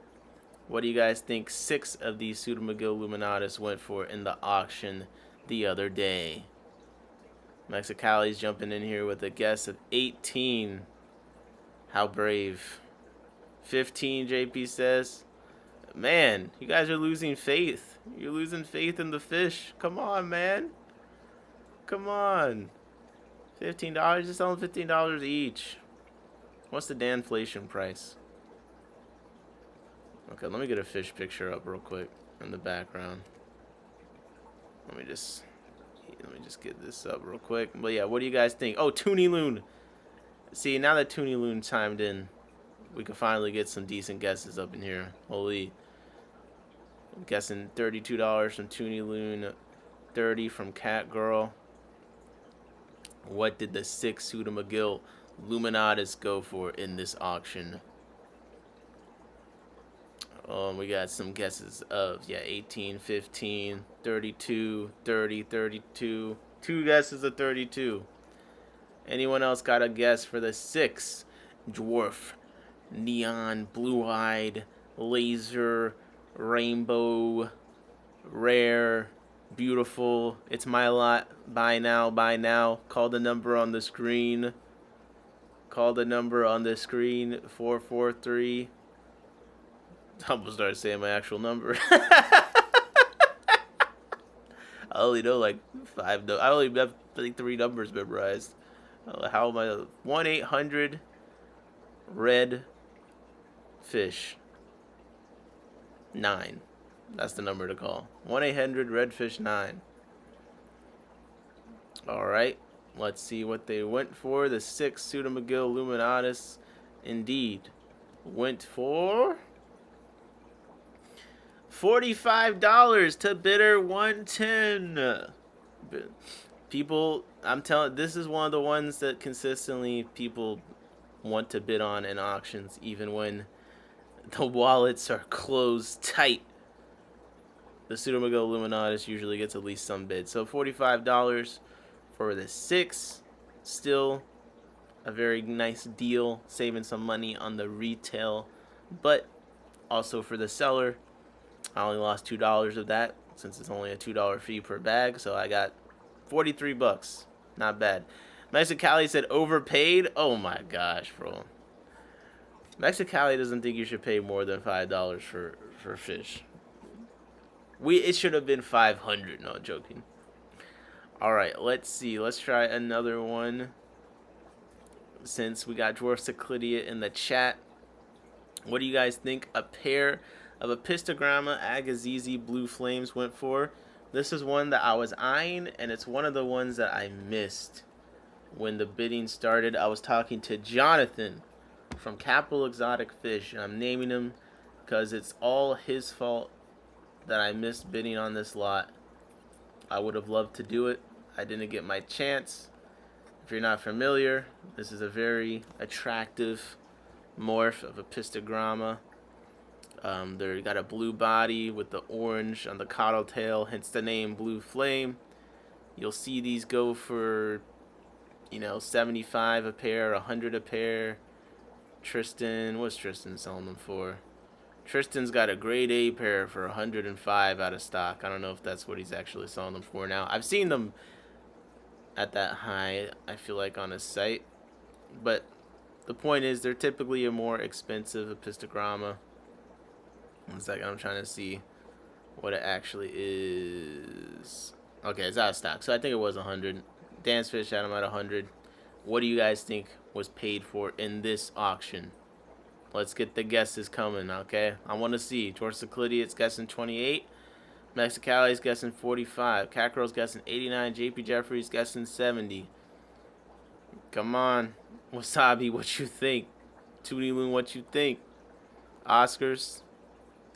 What do you guys think 6 of these Pseudomagil luminatus went for in the auction the other day? Mexicali's jumping in here with a guess of 18. How brave. 15, JP says. Man, you guys are losing faith. You're losing faith in the fish. Come on, man. Come on. $15? Just selling $15 each. What's the Danflation price? Okay, let me get a fish picture up real quick in the background. Let me just get this up real quick. But yeah, what do you guys think? Oh, Toonie Loon. See, now that Toonie Loon chimed in, we can finally get some decent guesses up in here. Holy. I'm guessing $32 from Toonie Loon, 30 from Cat Girl. What did the 6 Suda McGill Luminatus go for in this auction? We got some guesses of, yeah, 18, 15, 32, 30, 32. 2 guesses of 32. Anyone else got a guess for the 6 Dwarf, Neon, Blue-Eyed, Laser, Rainbow, Rare, Beautiful, It's My Lot, Buy Now, Buy Now. Call the number on the screen. Call the number on the screen, 443. I'm gonna start saying my actual number. I only know like 5. I only have like 3 numbers memorized. How am I? 1-800 red fish 9. That's the number to call. 1-800 redfish 9. All right. Let's see what they went for. The 6 Suda McGill Luminatus indeed went for $45 to bidder 110. People, I'm telling, this is one of the ones that consistently people want to bid on in auctions, even when the wallets are closed tight. The Suda McGill Luminatus usually gets at least some bid. So $45 for the 6. Still a very nice deal, saving some money on the retail, but also for the seller, I only lost $2 of that since it's only a $2 fee per bag, so I got 43 bucks. Not bad. Mexicali said overpaid. Oh my gosh, bro. Mexicali doesn't think you should pay more than $5 for fish. It should have been 500. No, joking. All right, let's see. Let's try another one. Since we got Dwarf Cyclidia in the chat, what do you guys think a pair of Epistogramma Agazizi Blue Flames went for? This is one that I was eyeing, and it's one of the ones that I missed when the bidding started. I was talking to Jonathan from Capital Exotic Fish, and I'm naming him because it's all his fault that I missed bidding on this lot. I would have loved to do it. I didn't get my chance. If you're not familiar, this is a very attractive morph of Epistogramma. They got a blue body with the orange on the caudal tail, hence the name Blue Flame. You'll see these go for, 75 a pair, 100 a pair. Tristan, what's Tristan selling them for? Tristan's got a grade A pair for 105 out of stock. I don't know if that's what he's actually selling them for now. I've seen them at that high, I feel like, on his site. But the point is, they're typically a more expensive Epistogramma. 1 second, I'm trying to see what it actually is. Okay, it's out of stock, so I think it was 100. Dance Fish had them at 100. What do you guys think was paid for in this auction? Let's get the guesses coming, okay? I want to see. George Cyclidia, it's guessing 28. Mexicali's guessing 45. Catgirl's guessing 89. JP Jeffries guessing 70. Come on. Wasabi, what you think? Toonie Loon, what you think? Oscars.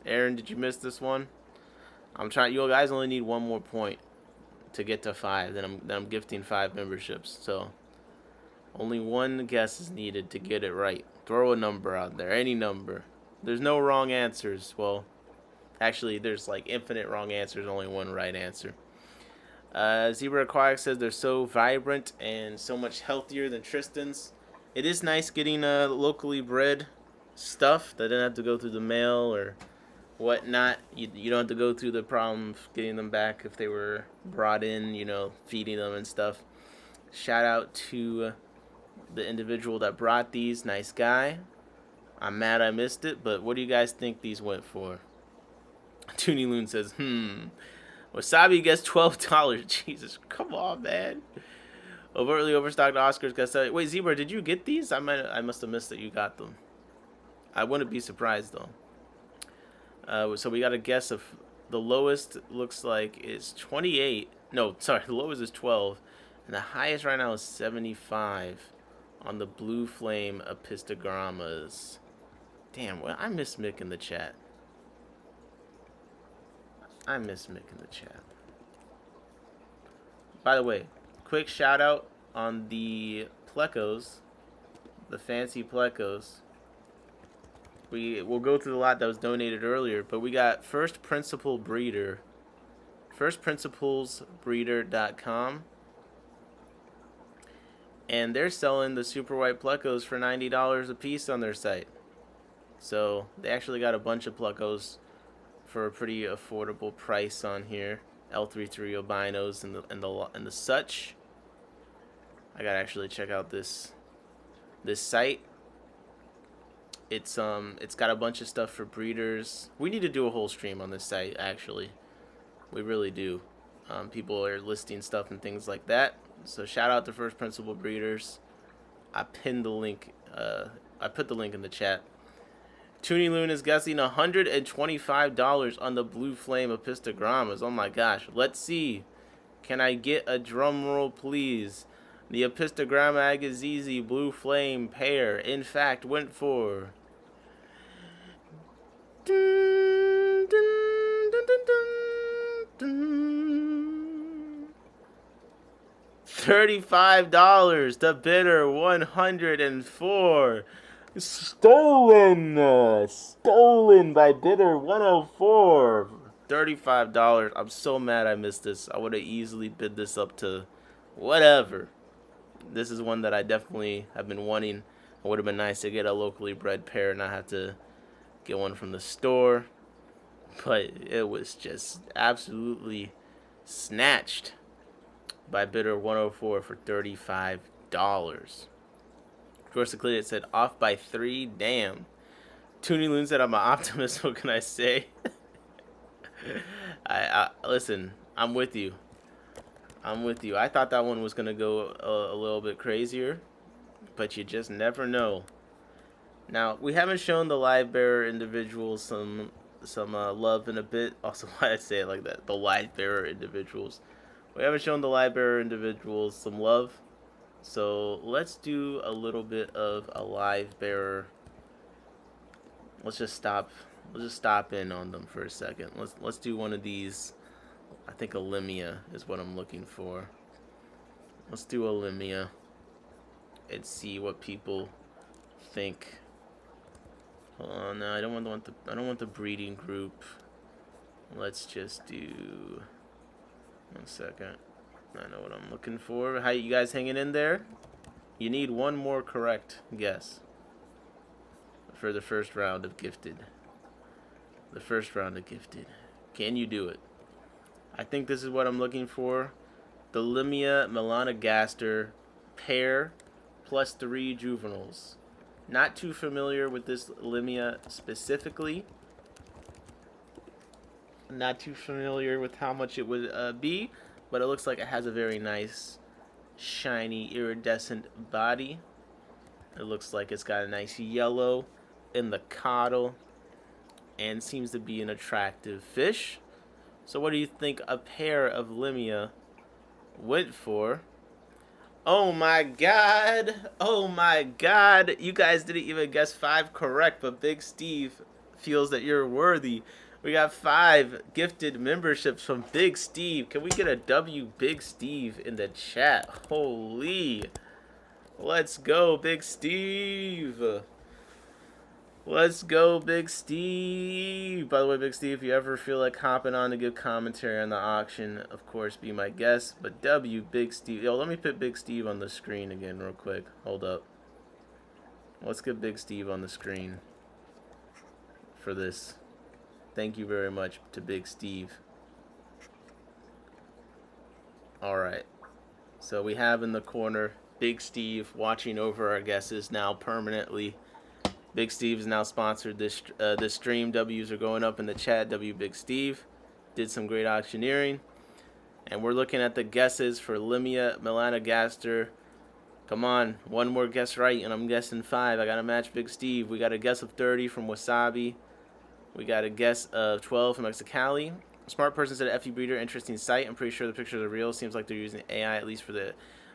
Aaron, did you miss this one? I'm trying. You guys only need 1 more point to get to 5. Then I'm gifting 5 memberships. So only 1 guess is needed to get it right. Throw a number out there, any number. There's no wrong answers. Well, actually, there's like infinite wrong answers. Only 1 right answer. Zebra Aquaric says they're so vibrant and so much healthier than Tristan's. It is nice getting locally bred stuff that didn't have to go through the mail or whatnot. You don't have to go through the problem of getting them back if they were brought in, feeding them and stuff. Shout out to the individual that brought these. Nice guy. I'm mad I missed it, but what do you guys think these went for? Toonie Loon says, Wasabi gets $12. Jesus, come on, man. Overtly overstocked Oscars got said. Wait, Zebra, did you get these? I must have missed that you got them. I wouldn't be surprised though. So we got a guess of the lowest looks like is 28. No, sorry, the lowest is 12, and the highest right now is 75 on the Blue Flame Epistogrammas. Damn, well, I miss Mick in the chat. I miss Mick in the chat. By the way, quick shout out on the plecos, the fancy plecos. We'll go through the lot that was donated earlier, but we got First Principle Breeder, firstprinciplesbreeder.com, and they're selling the super white plecos for $90 a piece on their site. So they actually got a bunch of plecos for a pretty affordable price on here. L33 albinos and the such. I gotta actually check out this site. It's got a bunch of stuff for breeders. We need to do a whole stream on this site, actually. We really do. People are listing stuff and things like that. So shout out to First Principle Breeders. I pinned the link. I put the link in the chat. Toonie Loon is guessing $125 on the Blue Flame Epistogrammas. Oh my gosh. Let's see. Can I get a drum roll, please? The Epistogramma Agazizi Blue Flame pair, in fact, went for $35. The bidder 104. Stolen by bidder 104. $35. I'm so mad I missed this. I would have easily bid this up to whatever. This is one that I definitely have been wanting. It would have been nice to get a locally bred pair and not have to get one from the store. But it was just absolutely snatched by bidder 104 for $35. Of course, the clear said off by 3. Damn. Toonie Loon said I'm an optimist. What can I say? I listen. I'm with you. I thought that one was gonna go a little bit crazier, but you just never know. Now we haven't shown the live bearer individuals some love in a bit. Also, why I say it like that, the live bearer individuals. We haven't shown the live bearer individuals some love, so let's do a little bit of a live bearer. Let's just stop in on them for a second. Let's do one of these. I think a Limia is what I'm looking for. Let's do a Limia and see what people think. Hold on, no, I don't want the breeding group. Let's just do 1 second. I know what I'm looking for. How you guys hanging in there? You need one more correct guess for the first round of gifted. Can you do it? I think this is what I'm looking for. The Limia Melanogaster pair plus 3 juveniles. Not too familiar with this Limia specifically. Not too familiar with how much it would be, but it looks like it has a very nice, shiny, iridescent body. It looks like it's got a nice yellow in the caudal and seems to be an attractive fish. So what do you think a pair of Limia went for? Oh my god! Oh my god! You guys didn't even guess 5 correct, but Big Steve feels that you're worthy. We got 5 gifted memberships from Big Steve. Can we get a W Big Steve in the chat? Holy! Let's go, Big Steve! Let's go, Big Steve. By the way, Big Steve, if you ever feel like hopping on to give commentary on the auction, of course, be my guest. But W, Big Steve. Yo, let me put Big Steve on the screen again real quick. Hold up. Let's get Big Steve on the screen for this. Thank you very much to Big Steve. All right. So we have in the corner Big Steve watching over our guesses now permanently. Big Steve is now sponsored this stream. W's are going up in the chat. W Big Steve did some great auctioneering. And we're looking at the guesses for Limia, Melanogaster. Come on, one more guess right, and I'm guessing 5. I got to match Big Steve. We got a guess of 30 from Wasabi. We got a guess of 12 from Mexicali. Smart person said FE Breeder, interesting site. I'm pretty sure the pictures are real. Seems like they're using AI, at least for the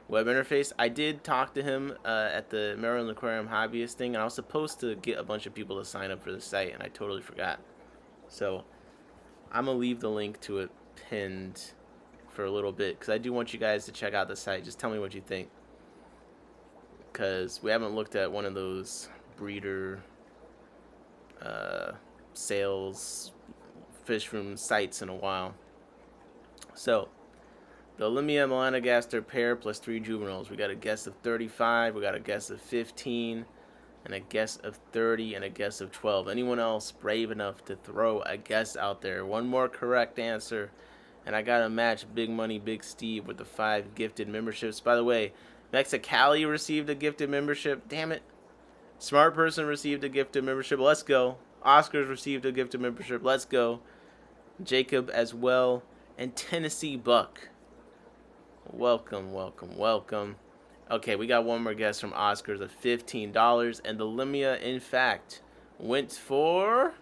web interface. I did talk to him at the Maryland Aquarium Hobbyist thing, and I was supposed to get a bunch of people to sign up for the site, and I totally forgot. So I'm going to leave the link to it pinned for a little bit, because I do want you guys to check out the site. Just tell me what you think, because we haven't looked at one of those breeder sales fish room sites in a while. So the Limia Melanogaster pair plus 3 juveniles. We got a guess of 35, we got a guess of 15, and a guess of 30, and a guess of 12. Anyone else brave enough to throw a guess out there? One more correct answer, and I gotta match Big Money Big Steve with the 5 gifted memberships. By the way, Mexicali received a gifted membership. Damn it. Smart Person received a gifted membership. Let's go. Oscars received a gifted membership. Let's go. Jacob as well. And Tennessee Buck. Welcome, welcome, welcome. Okay, we got one more guess from Oscars of $15. And the Limia, in fact, went for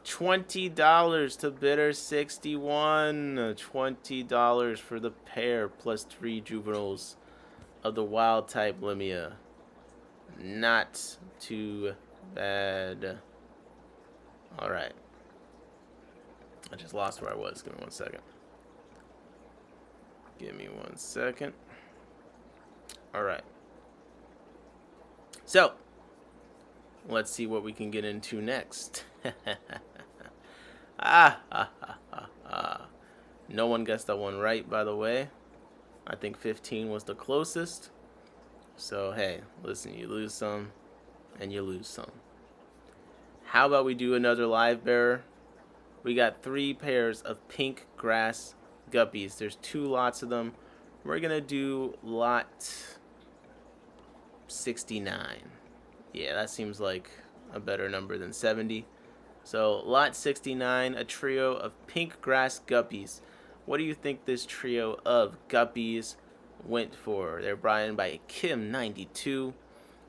$20 to bidder 61. $20 for the pair plus 3 juveniles of the wild type Limia. Not too bad. All right. I just lost where I was. Give me 1 second. Give me 1 second. All right. So, let's see what we can get into next. No one guessed that one right, by the way. I think 15 was the closest. So, hey, listen, you lose some, and you lose some. How about we do another live bearer? We got 3 pairs of pink grass guppies. There's 2 lots of them. We're going to do lot 69. Yeah, that seems like a better number than 70. So, lot 69, a trio of pink grass guppies. What do you think this trio of guppies went for? They're brought in by Kim92.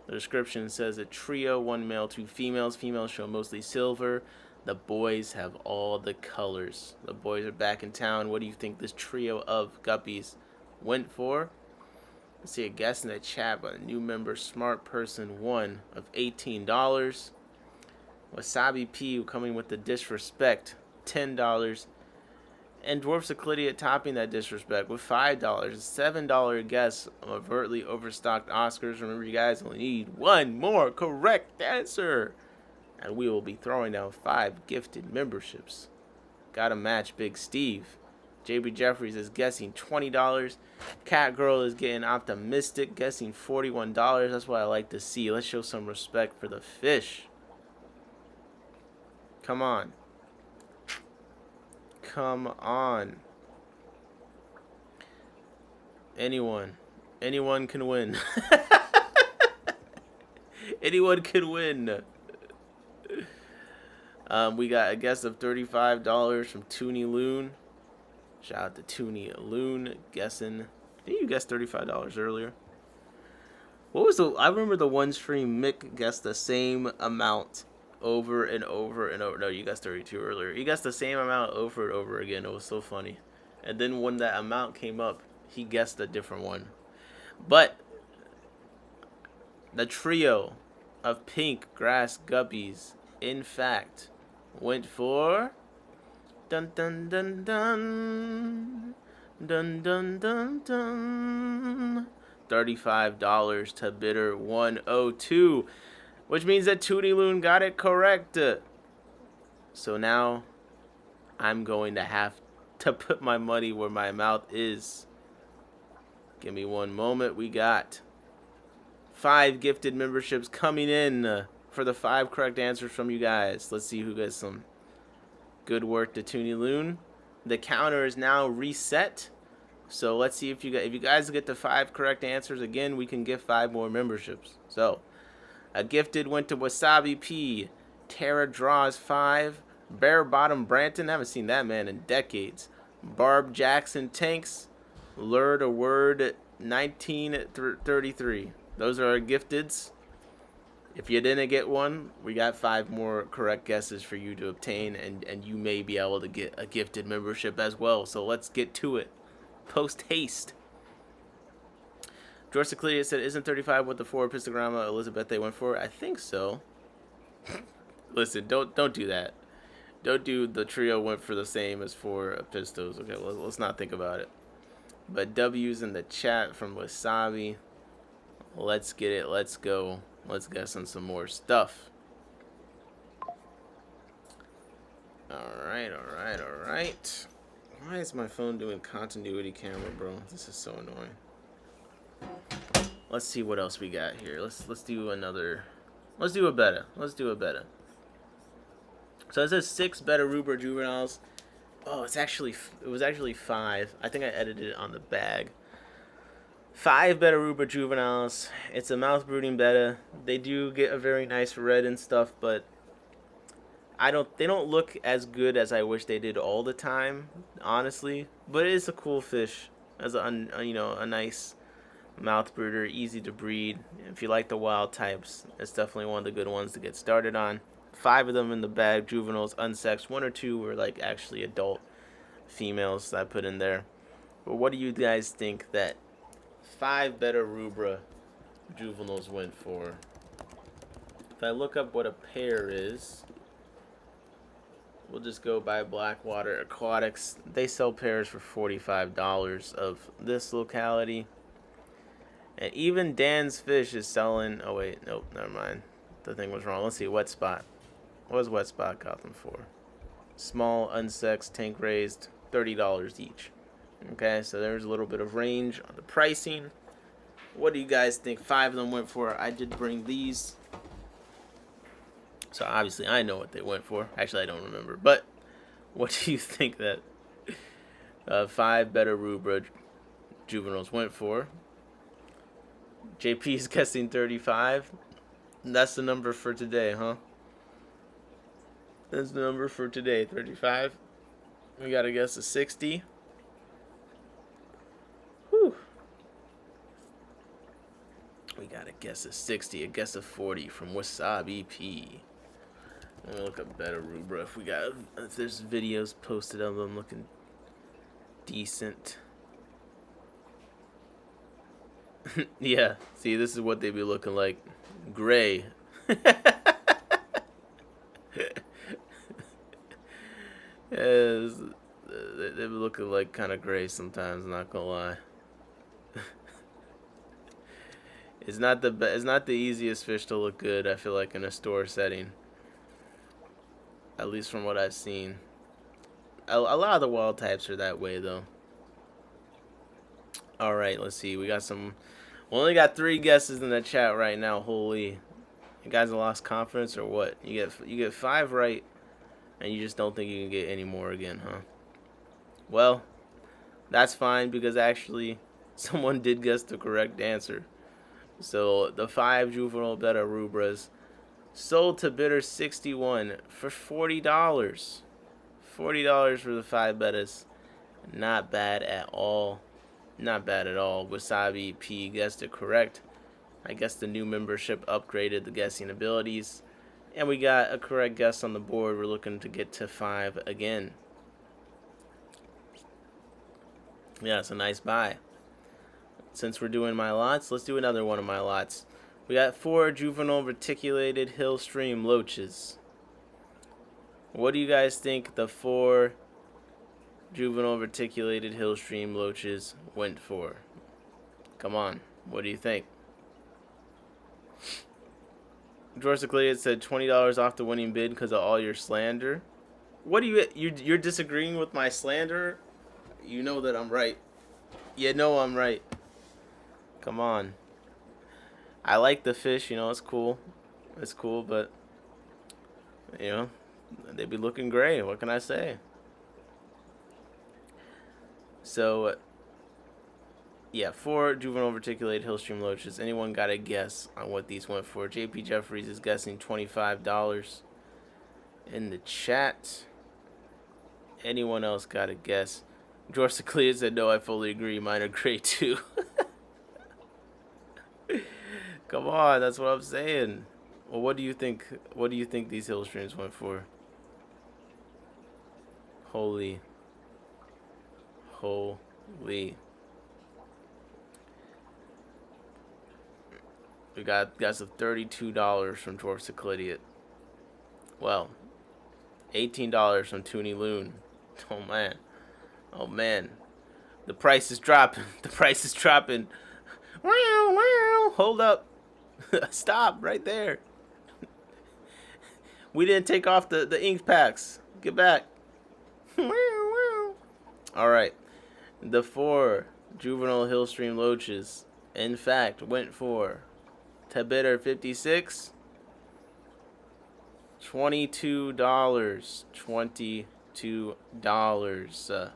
The description says a trio, 1 male, 2 females. Females show mostly silver. The boys have all the colors. The boys are back in town. What do you think this trio of guppies went for? Let's see a guess in the chat by a new member, Smart Person 1 of $18. Wasabi P coming with the disrespect, $10. And Dwarf Cyclidia topping that disrespect with $5. $7 guess of overtly overstocked Oscars. Remember, you guys only need 1 more correct answer, and we will be throwing down 5 gifted memberships. Gotta match Big Steve. JB Jeffries is guessing $20. Cat Girl is getting optimistic, guessing $41. That's what I like to see. Let's show some respect for the fish. Come on. Come on. Anyone can win. Anyone can win. We got a guess of $35 from Toonie Loon. Shout out to Toonie Loon guessing. Didn't you guess $35 earlier? What was the? I remember the one stream Mick guessed the same amount over and over and over. No, you guessed 32 earlier. He guessed the same amount over and over again. It was so funny. And then when that amount came up, he guessed a different one. But the trio of pink grass guppies, in fact, went for dun dun dun dun dun dun dun dun $35 to bidder 102. Which means that Tootie Loon got it correct. So now I'm going to have to put my money where my mouth is. Give me 1 moment. We got 5 gifted memberships coming in for the 5 correct answers from you guys. Let's see who gets some. Good work to Toonie Loon. The counter is now reset. So let's see if you guys get the 5 correct answers again, we can get 5 more memberships. So A gifted went to Wasabi P. Tara Draws 5. Bare Bottom Branton. Haven't seen that man in decades. Barb Jackson Tanks. Lured a Word 1933. Those are our gifteds. If you didn't get one, we got 5 more correct guesses for you to obtain, and you may be able to get a gifted membership as well. So let's get to it. Post haste. George Seclelia said, isn't 35 what the 4 pistogramma Elizabeth they went for? I think so. Listen, don't do that. Don't do the trio went for the same as 4 pistos. Okay, let's not think about it. But W's in the chat from Wasabi. Let's get it. Let's go. Let's guess on some more stuff. Alright. Why is my phone doing continuity camera, bro? This is so annoying. Let's see what else we got here. Let's do another. Let's do a beta. So it says 6 beta Rubra juveniles. Oh, it was actually 5. I think I edited it on the bag. 5 beta Rubra juveniles. It's a mouth brooding beta. They do get a very nice red and stuff, but they don't look as good as I wish they did all the time, honestly. But it is a cool fish as a nice mouth brooder, easy to breed. If you like the wild types, it's definitely one of the good ones to get started on. 5 of them in the bag, juveniles, unsexed. 1 or 2 were like actually adult females that I put in there. But what do you guys think that 5 beta Rubra juveniles went for? If I look up what a pair is, we'll just go by Blackwater Aquatics. They sell pairs for $45 of this locality. And even Dan's Fish is selling. Oh wait, nope, never mind. The thing was wrong. Let's see, Wet Spot. What was Wet Spot got them for? Small, unsexed, tank raised, $30 each. Okay, so there's a little bit of range on the pricing. What do you guys think 5 of them went for? I did bring these, so obviously I know what they went for. Actually, I don't remember. But what do you think that 5 beta Rubra juveniles went for? JP is guessing 35. That's the number for today, huh? That's the number for today, 35. We gotta guess a 60. Whew. We gotta guess a 60. A guess a 40 from Wasabi P. Let me look up better Rubra if there's videos posted of them looking decent. Yeah, see, this is what they be looking like. Gray. Yes, they be looking like kind of gray sometimes, not gonna lie. It's not the easiest fish to look good, I feel like, in a store setting. At least from what I've seen. A lot of the wild types are that way, though. Alright, let's see. We only got 3 guesses in the chat right now. Holy. You guys have lost confidence or what? You get 5 right, and you just don't think you can get any more again, huh? Well, that's fine, because actually someone did guess the correct answer. So the 5 juvenile beta Rubras sold to bidder 61 for $40. $40 for the 5 betas. Not bad at all. Not bad at all. Wasabi P guessed it correct. I guess the new membership upgraded the guessing abilities. And we got a correct guess on the board. We're looking to get to 5 again. Yeah, it's a nice buy. Since we're doing my lots, let's do another one of my lots. We got 4 juvenile reticulated hill stream loaches. What do you guys think the 4 juvenile reticulated hill stream loaches went for? Come on, what do you think? George Seclelia said $20 off the winning bid because of all your slander. What do you're disagreeing with my slander? You know that I'm right. You know I'm right. Come on. I like the fish, it's cool. It's cool, but they be looking gray. What can I say? So Yeah, 4 juvenile reticulated Hillstream loaches. Anyone got a guess on what these went for? JP Jeffries is guessing $25 in the chat. Anyone else got a guess? George Seclea said, no, I fully agree. Mine are great too. Come on, that's what I'm saying. Well, what do you think? What do you think these Hillstreams went for? Holy. We got some $32 from Dwarf Cyclidiot. Well, $18 from Toonie Loon. Oh man. Oh man. The price is dropping. The price is dropping. Hold up. Stop right there. We didn't take off the ink packs. Get back. Alright. The 4 juvenile Hillstream loaches, in fact, went for Tabiter 56, $22. $22.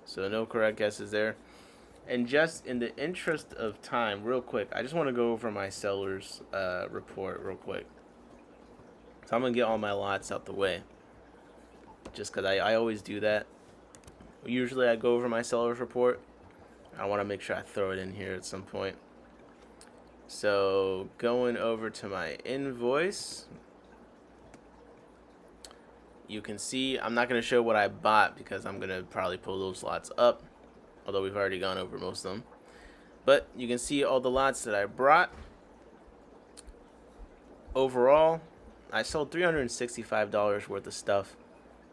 So no correct guesses there. And just in the interest of time, real quick, I just want to go over my seller's report real quick. So I'm going to get all my lots out the way. Just because I always do that. Usually I go over my seller's report. I want to make sure I throw it in here at some point. So going over to my invoice, you can see I'm not going to show what I bought because I'm going to probably pull those lots up, although we've already gone over most of them. But you can see all the lots that I brought. Overall, I sold $365 worth of stuff.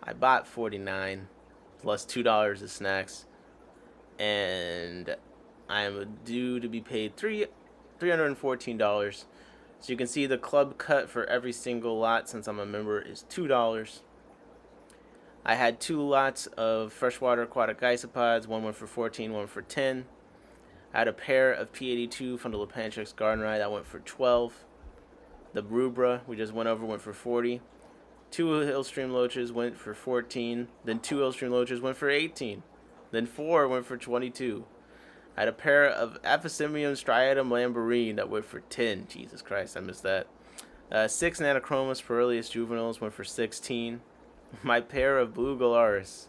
I bought $49 plus $2 of snacks, and I am due to be paid $314. So you can see the club cut for every single lot, since I'm a member, is $2. I had 2 lots of freshwater aquatic isopods. One went for 14, one for 10. I had a pair of P82 Fundulopanchax gardeneri that went for 12. The rubra we just went over went for 40. 2 Hillstream loaches went for 14. Then 2 Hillstream loaches went for 18. Then 4 went for 22. I had a pair of Aphysemium striatum lamborine that went for 10. Jesus Christ, I missed that. 6 Nanochromis Parilius juveniles went for 16. My pair of Blue Galaris,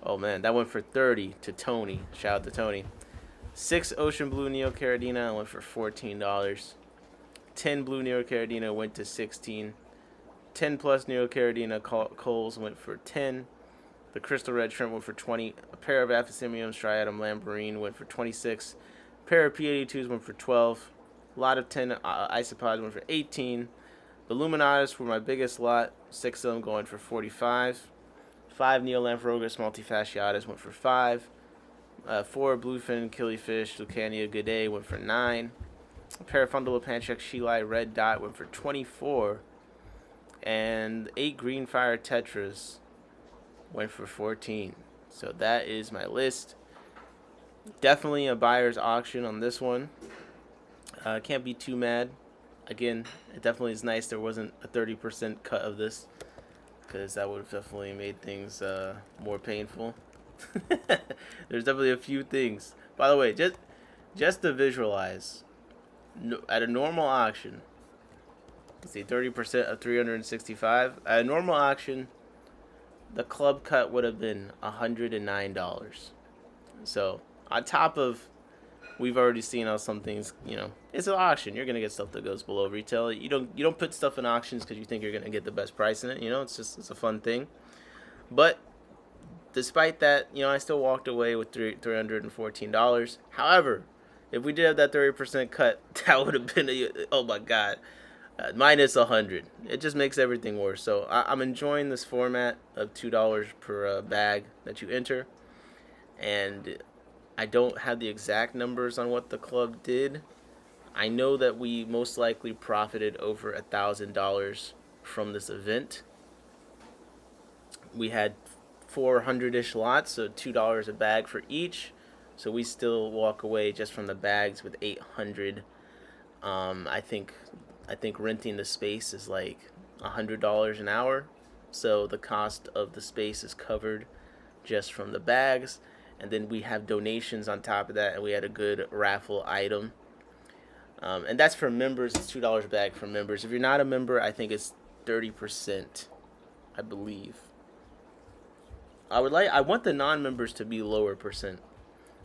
oh man, that went for 30 to Tony. Shout out to Tony. 6 Ocean Blue Neocaridina went for $14. 10 Blue Neocaridina went to 16. 10 plus Neocaridina coals went for 10. The Crystal Red Shrimp went for 20. A pair of Aphysemium striatum lamborine went for 26. A pair of P82s went for 12. A lot of 10 isopods went for 18. The Luminatus were my biggest lot, 6 of them going for 45. 5 Neolamphrogus multifasciatus went for 5. 4 Bluefin Killifish Lucania Gaudet went for 9. A pair of Fundulopanchax Sheili Red Dot went for 24. And 8 Greenfire Tetras went for 14. So that is my list. Definitely a buyer's auction on this one. Can't be too mad. Again, it definitely is nice there wasn't a 30% cut of this, because that would have definitely made things more painful. There's definitely a few things. By the way, just to visualize, at a normal auction, let's see, 30% of 365. At a normal auction, the club cut would have been $109. So on top of, we've already seen how some things, it's an auction. You're gonna get stuff that goes below retail. You don't put stuff in auctions because you think you're gonna get the best price in it. It's a fun thing. But despite that, I still walked away with $314. However, if we did have that 30% cut, that would have been oh my god, minus 100. It just makes everything worse. So I'm enjoying this format of $2 per bag that you enter, and I don't have the exact numbers on what the club did. I know that we most likely profited over $1,000 from this event. We had 400-ish lots, so $2 a bag for each. So we still walk away just from the bags with $800. I think renting the space is like $100 an hour. So the cost of the space is covered just from the bags. and then we have donations on top of that, and we had a good raffle item. And that's for members. It's $2 back for members. If you're not a member, I think it's 30%, I believe. I want the non-members to be lower percent,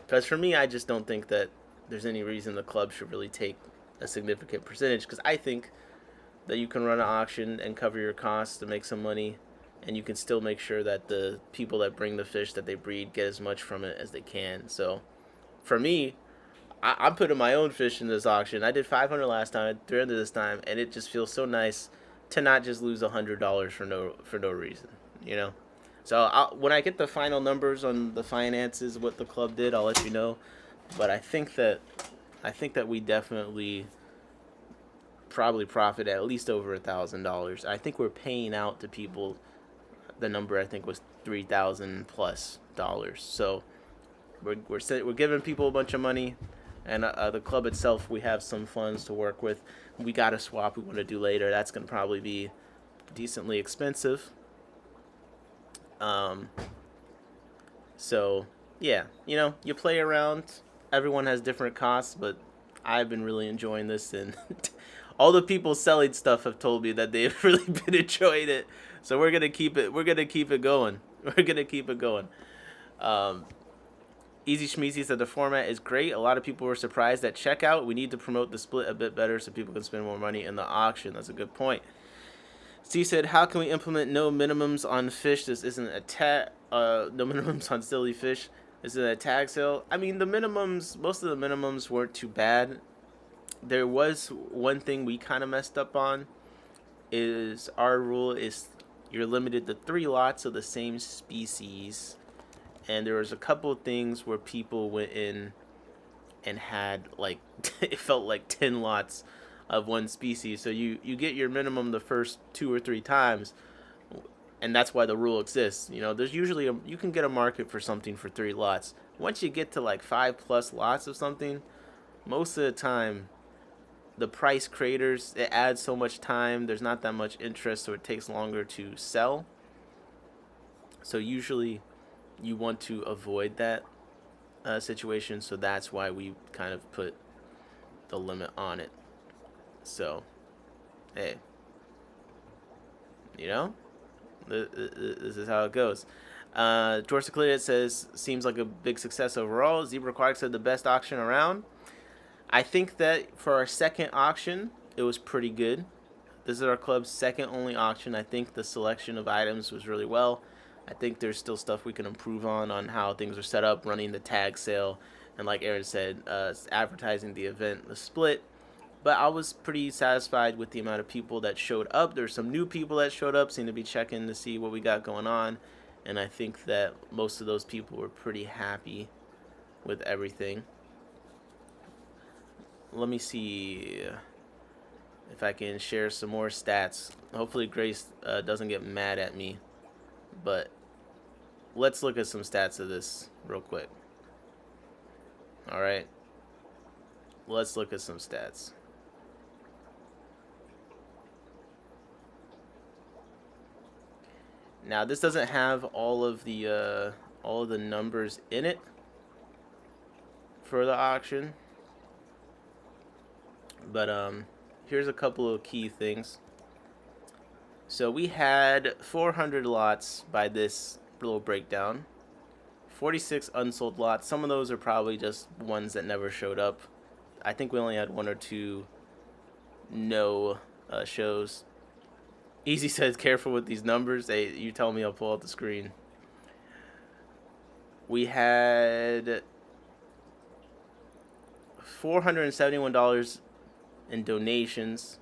because for me, I just don't think that there's any reason the club should really take a significant percentage, because I think that you can run an auction and cover your costs to make some money, and you can still make sure that the people that bring the fish that they breed get as much from it as they can. So for me, I'm putting my own fish in this auction. I did 500 last time, 300 this time, and it just feels so nice to not just lose $100 for no reason, you know. So when I get the final numbers on the finances, what the club did, I'll let you know. But I think that we definitely probably profit at least over $1,000. I think we're paying out to people. The number I think was $3,000 plus. So we're giving people a bunch of money, and the club itself, we have some funds to work with. We got a swap we want to do later. That's gonna probably be decently expensive. So yeah, you know, you play around. Everyone has different costs, but I've been really enjoying this, and all the people selling stuff have told me that they've really been enjoying it. So we're gonna keep it. We're gonna keep it going. We're gonna keep it going. Easy Schmeezy said the format is great. A lot of people were surprised at checkout. We need to promote the split a bit better so people can spend more money in the auction. That's a good point. Steve said, how can we implement no minimums on fish? This isn't a tag. No minimums on silly fish. This isn't a tag sale. I mean, the minimums, most of the minimums weren't too bad. There was one thing we kind of messed up on. Is our rule is you're limited to 3 lots of the same species. And there was a couple of things where people went in and had, like, it felt like 10 lots of one species. So you get your minimum the first 2 or 3 times, and that's why the rule exists. You know, there's usually you can get a market for something for 3 lots. Once you get to like 5+ lots of something, most of the time the price craters. It adds so much time. There's not that much interest, so it takes longer to sell. So usually you want to avoid that situation, so that's why we kind of put the limit on it. So, hey, you know, this is how it goes. George Seclidit says, seems like a big success overall. Zebra Quark said the best auction around. I think that for our second auction, it was pretty good. This is our club's second only auction. I think the selection of items was really well. I think there's still stuff we can improve on how things are set up, running the tag sale, and like Aaron said, advertising the event, the split. But I was pretty satisfied with the amount of people that showed up. There's some new people that showed up, seem to be checking to see what we got going on. And I think that most of those people were pretty happy with everything. Let me see if I can share some more stats. Hopefully Grace doesn't get mad at me. But let's look at some stats of this real quick. Alright. Let's look at some stats. Now this doesn't have all of the numbers in it for the auction. But here's a couple of key things. So we had 400 lots by this little breakdown. 46 unsold lots. Some of those are probably just ones that never showed up. I think we only had 1 or 2 no shows. Easy says, careful with these numbers. Hey, you tell me, I'll pull out the screen. We had $471 in donations.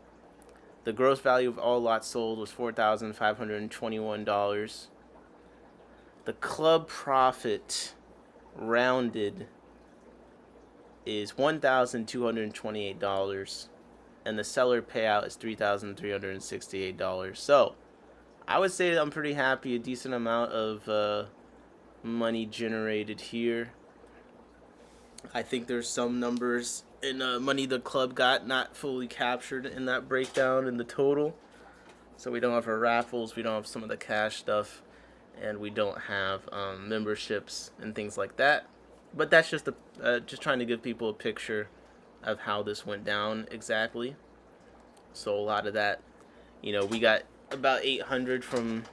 The gross value of all lots sold was $4,521. The club profit rounded is $1,228, and the seller payout is $3,368. So I would say that I'm pretty happy. A decent amount of money generated here. I think there's some numbers in money the club got not fully captured in that breakdown in the total. So we don't have our raffles, we don't have some of the cash stuff. and we don't have memberships and things like that. But that's just just trying to give people a picture of how this went down exactly. So a lot of that, we got about 800 from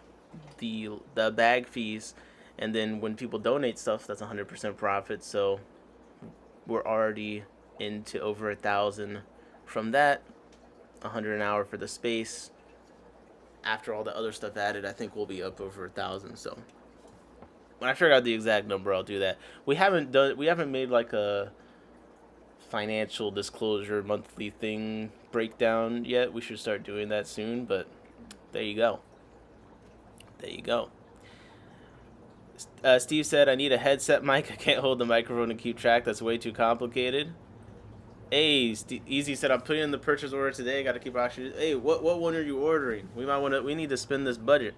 the bag fees, and then when people donate stuff, that's 100% profit. So we're already into over 1,000 from that. 100 an hour for the space. After all the other stuff added, I think we'll be up over 1,000. So when I figure out the exact number, I'll do that. We haven't made like a financial disclosure monthly thing breakdown yet. We should start doing that soon, but there you go. There you go. Steve said, I need a headset mic. I can't hold the microphone and keep track. That's way too complicated. Hey, Easy said, I'm putting in the purchase order today. Got to keep actually. Hey, what one are you ordering? We need to spend this budget.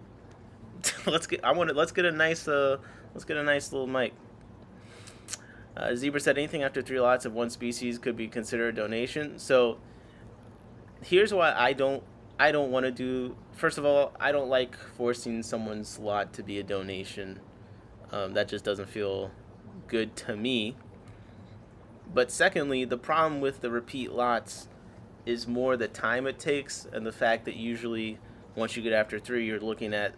Let's get a nice little mic. Zebra said, anything after 3 lots of one species could be considered a donation. So here's why I don't want to do. First of all, I don't like forcing someone's lot to be a donation. That just doesn't feel good to me. But secondly, the problem with the repeat lots is more the time it takes, and the fact that usually once you get after 3, you're looking at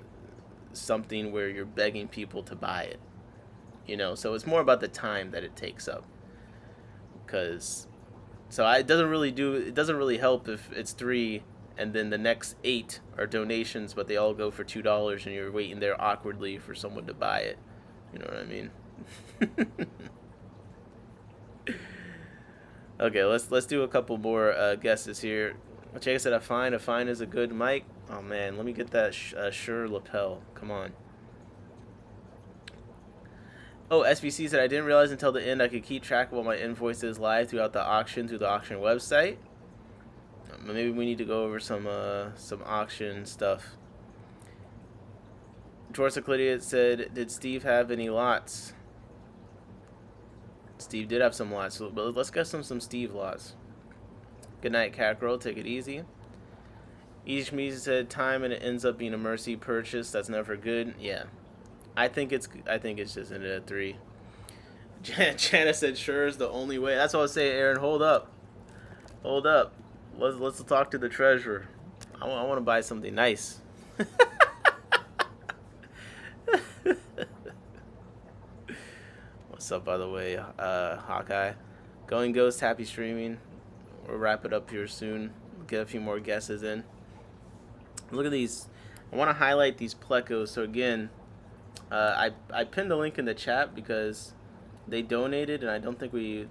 something where you're begging people to buy it. So it's more about the time that it takes up. It doesn't really help if it's 3 and then the next 8 are donations, but they all go for $2 and you're waiting there awkwardly for someone to buy it. You know what I mean? Okay, let's do a couple more guesses here. Jake said a fine is a good mic. Oh man, let me get that Shure lapel. Come on. Oh, SBC said, I didn't realize until the end I could keep track of all my invoices live through the auction website. Maybe we need to go over some auction stuff. George Euclidius said, did Steve have any lots? Steve did have some lots, but let's get some Steve lots. Good night, Cat Girl. Take it easy. Each Meezy said, time and it ends up being a mercy purchase. That's never good. Yeah. I think it's just ended at 3. Jana said, sure is the only way. That's what I was saying, Aaron. Hold up. Let's talk to the treasurer. I want to buy something nice. What's up, by the way, Hawkeye? Going Ghost, happy streaming. We'll wrap it up here soon. Get a few more guesses in. Look at these. I want to highlight these plecos. So again, I pinned the link in the chat because they donated, and I don't think we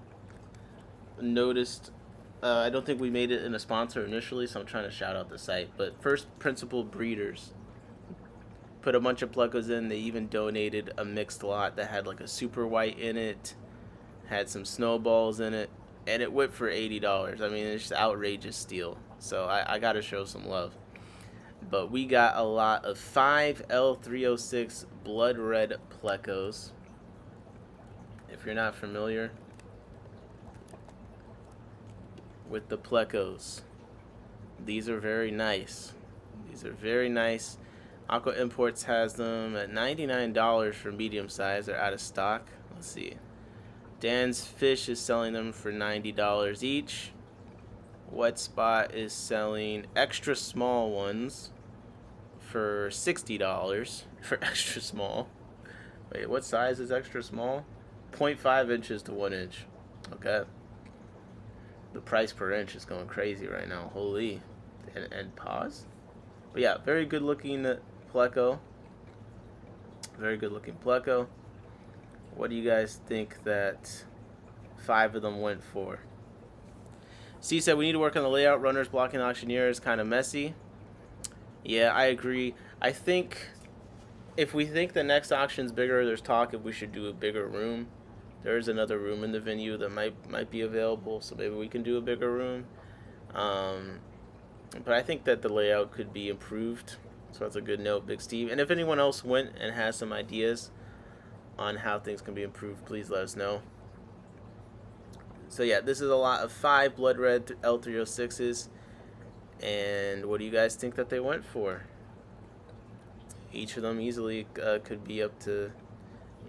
noticed. I don't think we made it in a sponsor initially, so I'm trying to shout out the site. But First Principle Breeders put a bunch of plecos in. They even donated a mixed lot that had like a super white in it, had some snowballs in it, and it went for $80. I mean, it's just outrageous steal. So I got to show some love. But we got a lot of 5 L306 blood red plecos. If you're not familiar with the plecos, these are very nice. Aqua Imports has them at $99 for medium size. They're out of stock. Let's see. Dan's Fish is selling them for $90 each. Wet Spot is selling extra small ones for $60 for extra small. Wait, what size is extra small? 0.5 inches to 1 inch. Okay. The price per inch is going crazy right now. Holy. And pause. But yeah, very good looking pleco. Very good looking pleco. What do you guys think that 5 of them went for? C said we need to work on the layout. Runners blocking auctioneer is kind of messy. Yeah, I agree. I think if we think the next auction's bigger, there's talk if we should do a bigger room. There is another room in the venue that might be available, so maybe we can do a bigger room. But I think that the layout could be improved. So that's a good note, Big Steve. And if anyone else went and has some ideas on how things can be improved, please let us know. So yeah, this is a lot of 5 blood red L306s. And what do you guys think that they went for? Each of them easily could be up to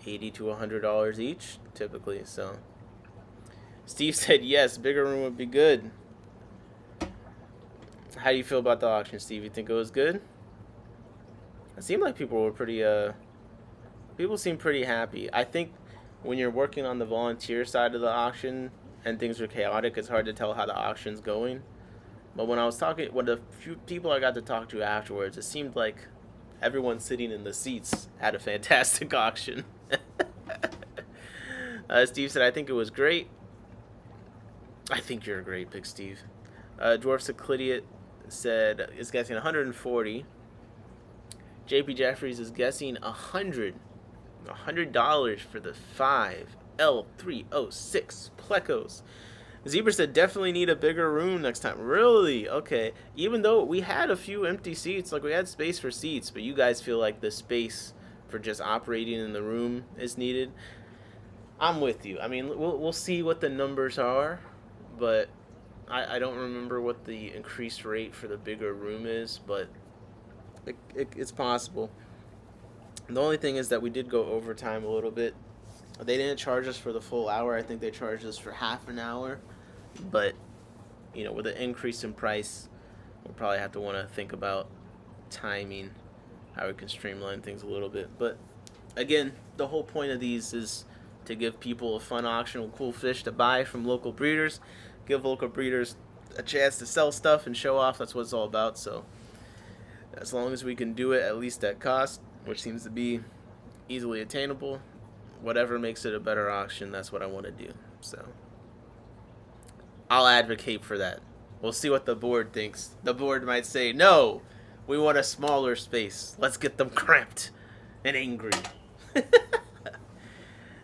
$80 to $100 each, typically. So Steve said yes, bigger room would be good. How do you feel about the auction, Steve? You think it was good? It seemed like people were pretty people seem pretty happy. I think when you're working on the volunteer side of the auction and things are chaotic, it's hard to tell how the auction's going. But when I was talking, when the few people I got to talk to afterwards, it seemed like everyone sitting in the seats had a fantastic auction. Steve said, I think it was great. I think you're great, Big Steve. Dwarf Cyclidiot said, is guessing 140. JP Jeffries is guessing $100 for the 5L306 Plecos. Zebra said definitely need a bigger room next time. Really? Okay. Even though we had a few empty seats, like we had space for seats, but you guys feel like the space for just operating in the room is needed. I'm with you. I mean, we'll see what the numbers are, but I don't remember what the increased rate for the bigger room is, but it's possible. The only thing is that we did go overtime a little bit. They didn't charge us for the full hour. I think they charged us for half an hour. But, you know, with an increase in price, we'll probably have to want to think about timing, how we can streamline things a little bit. But, again, the whole point of these is to give people a fun auction with cool fish to buy from local breeders, give local breeders a chance to sell stuff and show off. That's what it's all about. So, as long as we can do it at least at cost, which seems to be easily attainable, whatever makes it a better auction, that's what I want to do. So I'll advocate for that. We'll see what the board thinks. The board might say, no, we want a smaller space. Let's get them cramped and angry.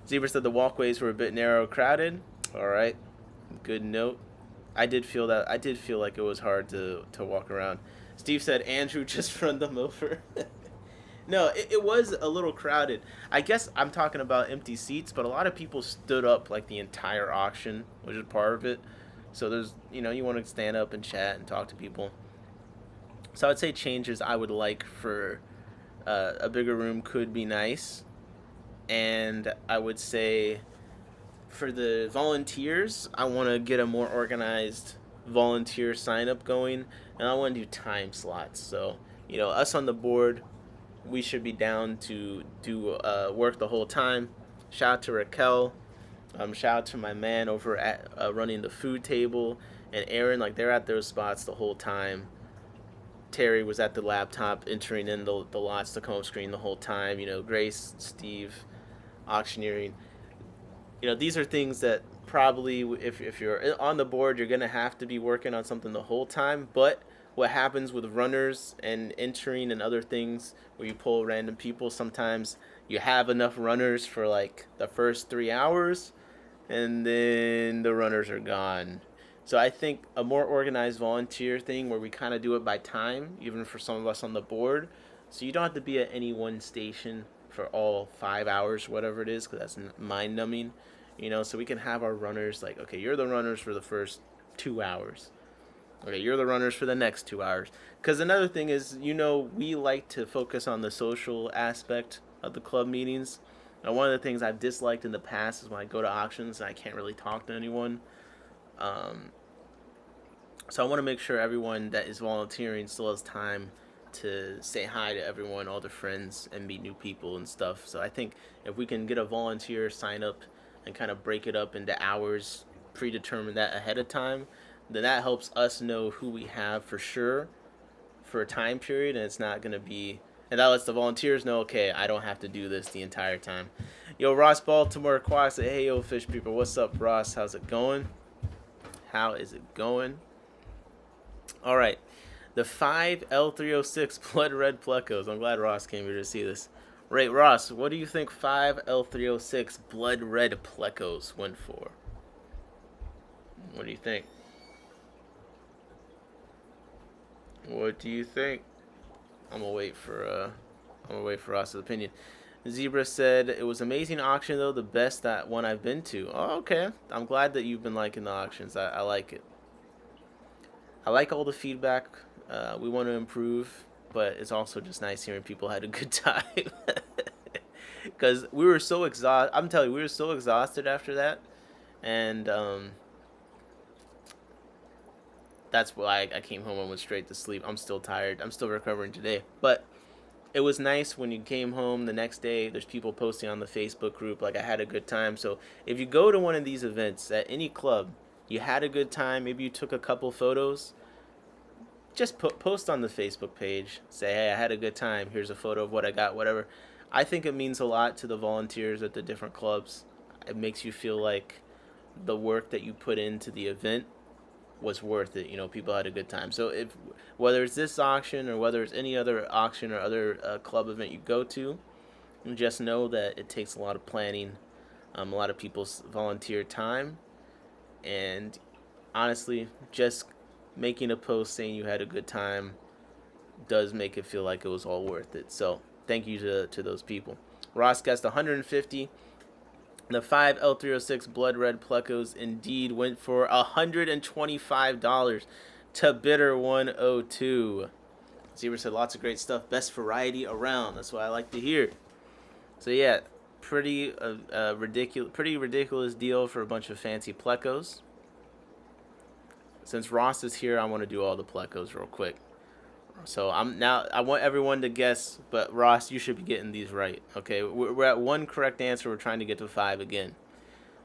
Zebra said the walkways were a bit narrow, crowded. All right, good note. I did feel like it was hard to walk around. Steve said Andrew just run them over. No, it was a little crowded. I guess I'm talking about empty seats, but a lot of people stood up like the entire auction, which is part of it. So there's, you know, you want to stand up and chat and talk to people. So I'd say changes I would like for a bigger room could be nice. And I would say for the volunteers, I want to get a more organized volunteer sign up going. And I want to do time slots. So, you know, us on the board, we should be down to do work the whole time. Shout out to Raquel. Shout out to my man over at running the food table. And Aaron, like, they're at those spots the whole time. Terry was at the laptop entering in the lots to come up screen the whole time. You know, Grace, Steve, auctioneering. You know, these are things that probably, if you're on the board, you're going to have to be working on something the whole time. But what happens with runners and entering and other things where you pull random people, sometimes you have enough runners for like the first 3 hours and then the runners are gone. So I think a more organized volunteer thing where we kind of do it by time, even for some of us on the board, so you don't have to be at any one station for all 5 hours, whatever it is, because that's mind numbing, you know. So we can have our runners like, okay, you're the runners for the first 2 hours. Okay, you're the runners for the next 2 hours. Because another thing is, you know, we like to focus on the social aspect of the club meetings. Now, one of the things I've disliked in the past is when I go to auctions and I can't really talk to anyone. So I want to make sure everyone that is volunteering still has time to say hi to everyone, all their friends, and meet new people and stuff. So I think if we can get a volunteer sign up and kind of break it up into hours, predetermine that ahead of time, then that helps us know who we have for sure for a time period, and it's not going to be, and that lets the volunteers know, okay, I don't have to do this the entire time. Yo, Ross Baltimore Quack said, hey, yo, fish people, what's up, Ross? How's it going? How is it going? All right, the 5L306 Blood Red Plecos. I'm glad Ross came here to see this. Right, Ross, what do you think 5L306 Blood Red Plecos went for? What do you think? What do you think? I'm gonna wait for Ross's opinion. Zebra said it was amazing auction though, the best that one I've been to. Oh, okay. I'm glad that you've been liking the auctions. I like it. I like all the feedback. We want to improve. but it's also just nice hearing people had a good time. Because we were so exhausted. I'm telling you, we were so exhausted after that. And that's why I came home and went straight to sleep. I'm still tired. I'm still recovering today. But it was nice when you came home the next day. There's people posting on the Facebook group like I had a good time. So if you go to one of these events at any club, you had a good time, maybe you took a couple photos, just post on the Facebook page. Say, hey, I had a good time. Here's a photo of what I got, whatever. I think it means a lot to the volunteers at the different clubs. It makes you feel like the work that you put into the event was worth it. You know, people had a good time. So if whether it's this auction or whether it's any other auction or other club event you go to, just know that it takes a lot of planning, a lot of people's volunteer time, and honestly, just making a post saying you had a good time does make it feel like it was all worth it. So thank you to those people. Ross guessed 150. The 5 L306 Blood Red Plecos indeed went for $125 to bidder 102. Zebra said lots of great stuff. Best variety around. That's what I like to hear. So yeah, pretty ridiculous deal for a bunch of fancy plecos. Since Ross is here, I want to do all the plecos real quick. So I want everyone to guess, but Ross, you should be getting these right. Okay, we're at one correct answer. We're trying to get to 5 again.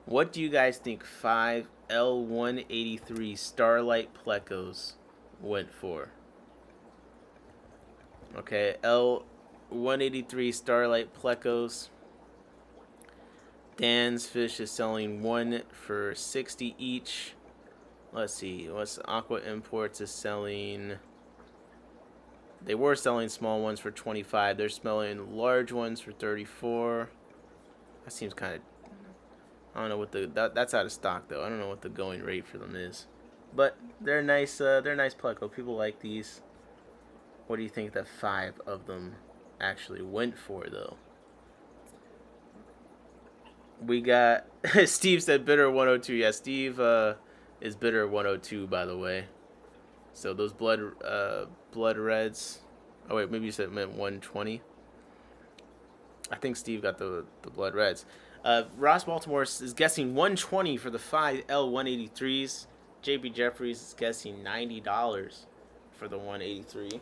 What do you guys think 5 L183 Starlight Plecos went for? Okay, L183 Starlight Plecos. Dan's Fish is selling 1 for 60 each. Let's see, what's Aqua Imports is selling. They were selling small ones for 25. They're selling large ones for 34. That seems kind of, I don't know what that's out of stock though. I don't know what the going rate for them is. But they're nice pleco. People like these. What do you think that 5 of them actually went for though? We got Steve said bidder 102. Yeah, Steve is bidder 102 by the way. So those blood reds. Oh wait, maybe you said it meant 120. I think Steve got the blood reds. Ross Baltimore is guessing 120 for the 5 L183s. JP Jeffries is guessing $90 for the 183.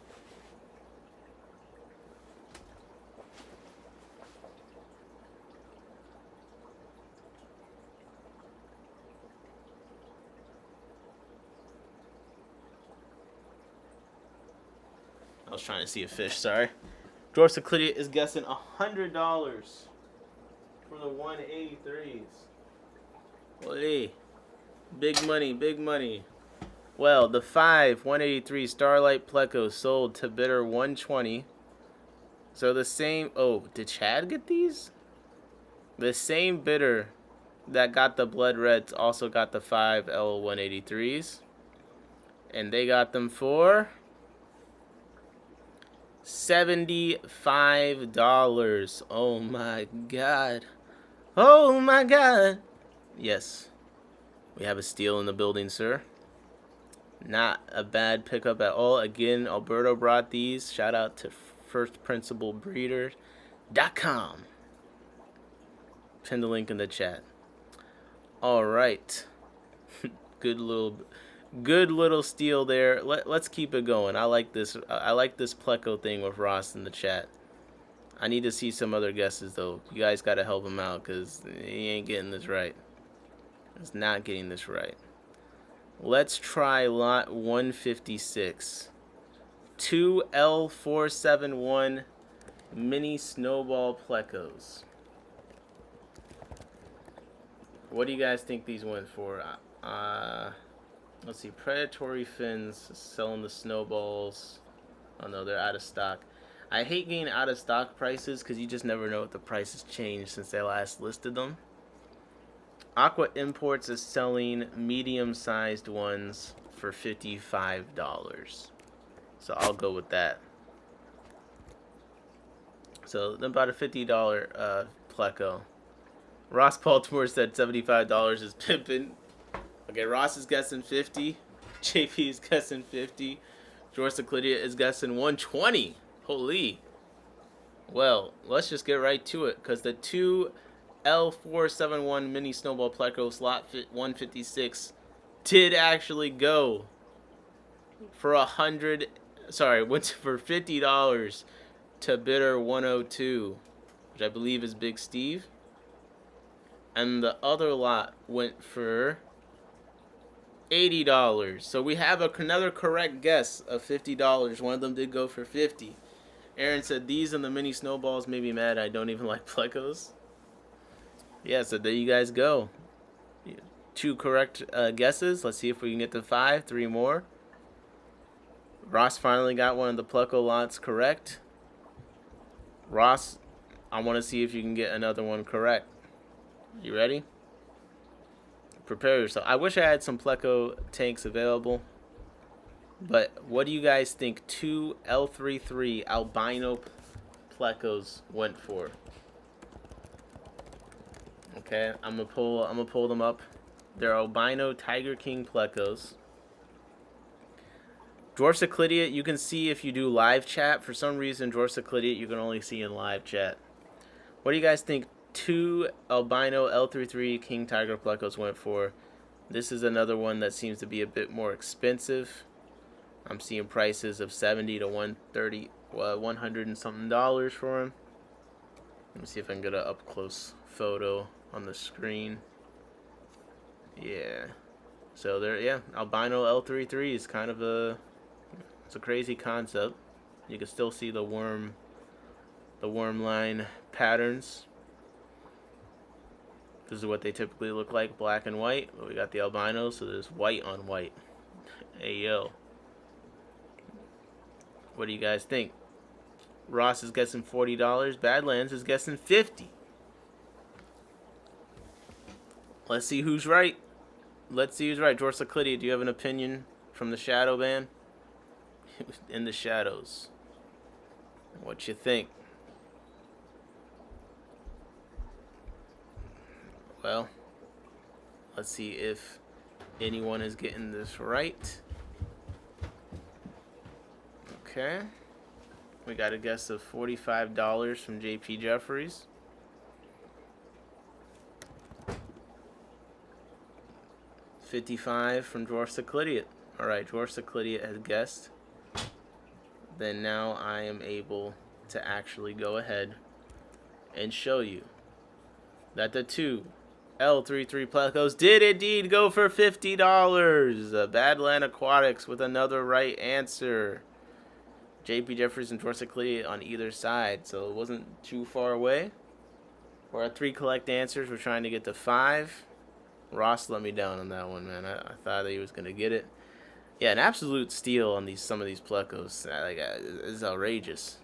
I was trying to see a fish, sorry. George Seclidia is guessing $100 for the 183s. Holy. Big money, big money. Well, the 5 183 Starlight Plecos sold to bidder 120. So the same, oh, did Chad get these? The same bidder that got the blood reds also got the 5 L183s. And they got them for $75. Oh my god. Oh my god. Yes. We have a steal in the building, sir. Not a bad pickup at all. Again, Alberto brought these. Shout out to firstprinciplebreeders.com. Pin the link in the chat. All right. Good little steal there. Let's keep it going. I like this pleco thing with Ross in the chat. I need to see some other guesses though. You guys got to help him out because he ain't getting this right. He's not getting this right. Let's try lot 156. 2L471 mini snowball plecos. What do you guys think these went for? Let's see. Predatory Fins selling the snowballs. Oh no, they're out of stock. I hate getting out of stock prices because you just never know what the prices changed since they last listed them. Aqua Imports is selling medium-sized ones for $55. So I'll go with that. So about a $50 pleco. Ross Baltimore said $75 is pimping. Okay, Ross is guessing 50. JP is guessing 50. George Ciclidia is guessing 120. Holy. Well, let's just get right to it, because the two L471 mini snowball pleco slot 156 did actually go for went for $50 to bidder 102, which I believe is Big Steve. And the other lot went for $80. So we have another correct guess of $50. One of them did go for 50. Aaron said these and the mini snowballs made me mad. I don't even like plecos. Yeah, so there you guys go. 2 correct guesses. Let's see if we can get to 5. 3 more. Ross finally got one of the pleco lots correct. Ross, I want to see if you can get another one correct. You ready? Prepare yourself. I wish I had some pleco tanks available. But what do you guys think 2 L33 albino plecos went for? Okay, I'm gonna pull them up. They're albino Tiger King plecos. Dwarf Ciclidia, you can see if you do live chat. For some reason, Dwarf Ciclidia you can only see in live chat. What do you guys think 2 albino L33 King Tiger plecos went for? This is another one that seems to be a bit more expensive. I'm seeing prices of $70 to $130, $100 and something for them. Let me see if I can get an up close photo on the screen. Yeah. So there, yeah, albino L33 is kind of it's a crazy concept. You can still see the worm line patterns. This is what they typically look like, black and white. But we got the albino, so there's white on white. Hey yo. What do you guys think? Ross is guessing $40. Badlands is guessing $50. Let's see who's right. Let's see who's right. George Ciclidia, do you have an opinion from the shadow ban? In the shadows. What you think? Well, let's see if anyone is getting this right. Okay. We got a guess of $45 from JP Jeffries. $55 from Dwarf Ciclidia. Alright, Dwarf Ciclidia has guessed. Then now I am able to actually go ahead and show you that the 2 L33 plecos did indeed go for $50. Badland Aquatics with another right answer. JP Jeffries and Dwarf Ciclidia on either side, so it wasn't too far away. We're at 3 correct answers. We're trying to get to 5. Ross let me down on that one, man. I thought that he was gonna get it. Yeah, an absolute steal on some of these plecos. Like, it's outrageous.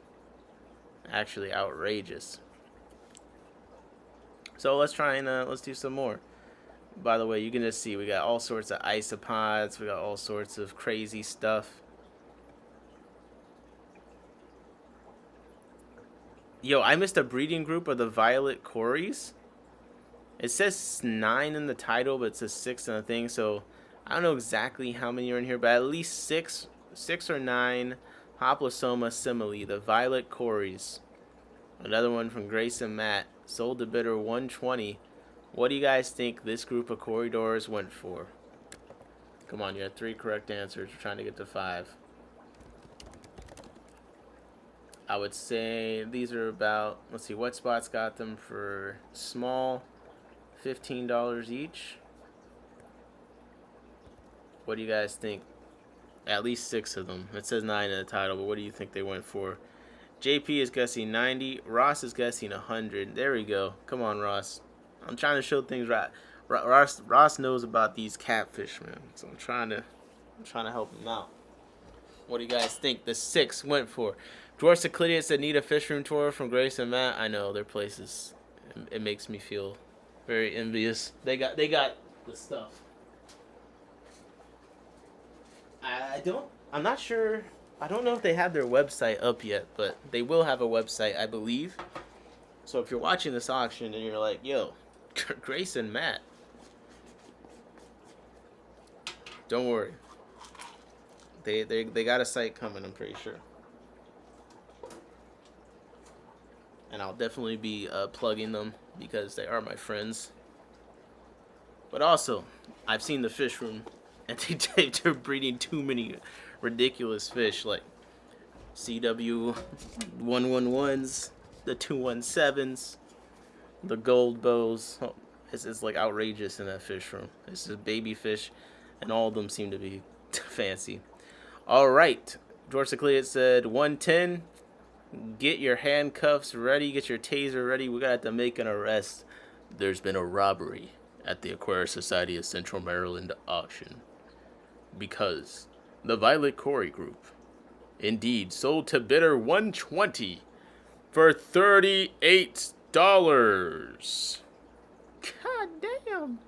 Actually outrageous. So let's try and let's do some more. By the way, you can just see we got all sorts of isopods. We got all sorts of crazy stuff. Yo, I missed a breeding group of the violet cories. It says 9 in the title, but it says 6 in the thing, so I don't know exactly how many are in here, but at least 6 or 9 Hoplosoma simile, the violet cories. Another one from Grace and Matt, sold to bidder 120. What do you guys think this group of corridors went for? Come on, you had 3 correct answers. We're trying to get to 5. I would say these are about, let's see, Wet Spots got them for small, $15 each. What do you guys think? At least 6 of them. It says 9 in the title, but what do you think they went for? JP is guessing 90. Ross is guessing 100. There we go. Come on, Ross. I'm trying to show things right. Ross knows about these catfish, man. So I'm trying to help him out. What do you guys think the 6 went for? Dwarf Ciclidia said need a fish room tour from Grace and Matt. I know their places. It makes me feel very envious. They got the stuff. I'm not sure. I don't know if they have their website up yet, but they will have a website, I believe. So if you're watching this auction and you're like, yo, Grace and Matt, don't worry. They got a site coming, I'm pretty sure. And I'll definitely be plugging them because they are my friends. But also, I've seen the fish room, and they're breeding too many ridiculous fish, like CW 111s, the 217s, the gold bows. Oh, it's like outrageous in that fish room. It's just baby fish, and all of them seem to be fancy. All right, George Secliot said 110. Get your handcuffs ready. Get your taser ready. We got to make an arrest. There's been a robbery at the Aquarist Society of Central Maryland auction because the Violet Corey Group indeed sold to bidder 120 for $38. God damn.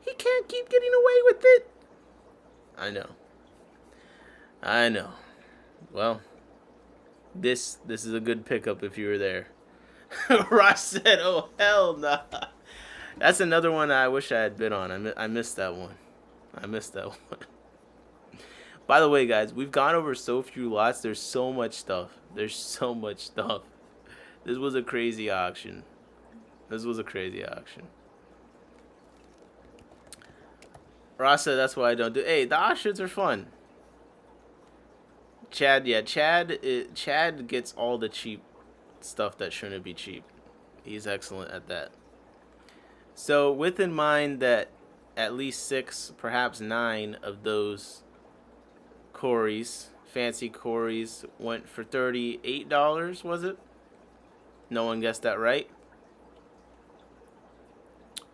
He can't keep getting away with it. I know. Well, this is a good pickup if you were there. Ross said, "Oh hell nah." That's another one I wish I had bid on. I missed that one. By the way, guys, we've gone over so few lots. There's so much stuff. This was a crazy auction. Ross said, "That's why I don't do." Hey, the auctions are fun. Chad gets all the cheap stuff that shouldn't be cheap. He's excellent at that. So with in mind that at least 6, perhaps 9 of those Corys, fancy Corys, went for $38, was it? No one guessed that right.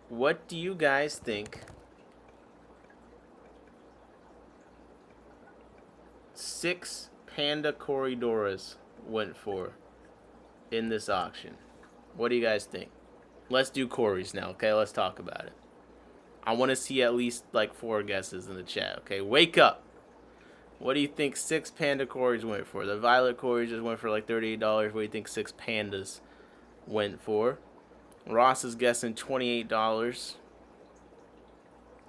What do you guys think 6 Panda Corridoras went for in this auction? What do you guys think? Let's do Corys now, okay? Let's talk about it. I want to see at least like 4 guesses in the chat, okay? Wake up. What do you think 6 Panda Corys went for? The Violet Corys just went for like $38. What do you think 6 Pandas went for? Ross is guessing $28.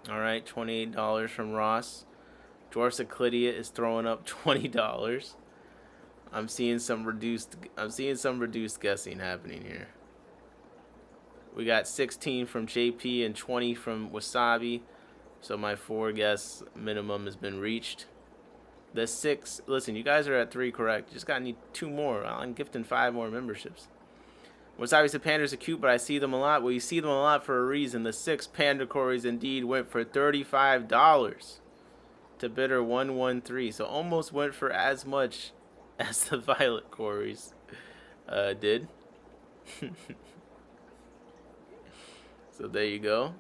All right, $28 from Ross. Dwarf Cyclidia is throwing up $20. I'm seeing some reduced guessing happening here. We got 16 from JP and 20 from Wasabi. So my 4 guess minimum has been reached. The 6, listen, you guys are at 3 correct. You just gotta need 2 more. I'm gifting 5 more memberships. Wasabi said pandas are cute, but I see them a lot. Well, you see them a lot for a reason. The 6 Panda Corys indeed went for $35 to bidder 113. So almost went for as much as the Violet Corys did. So there you go.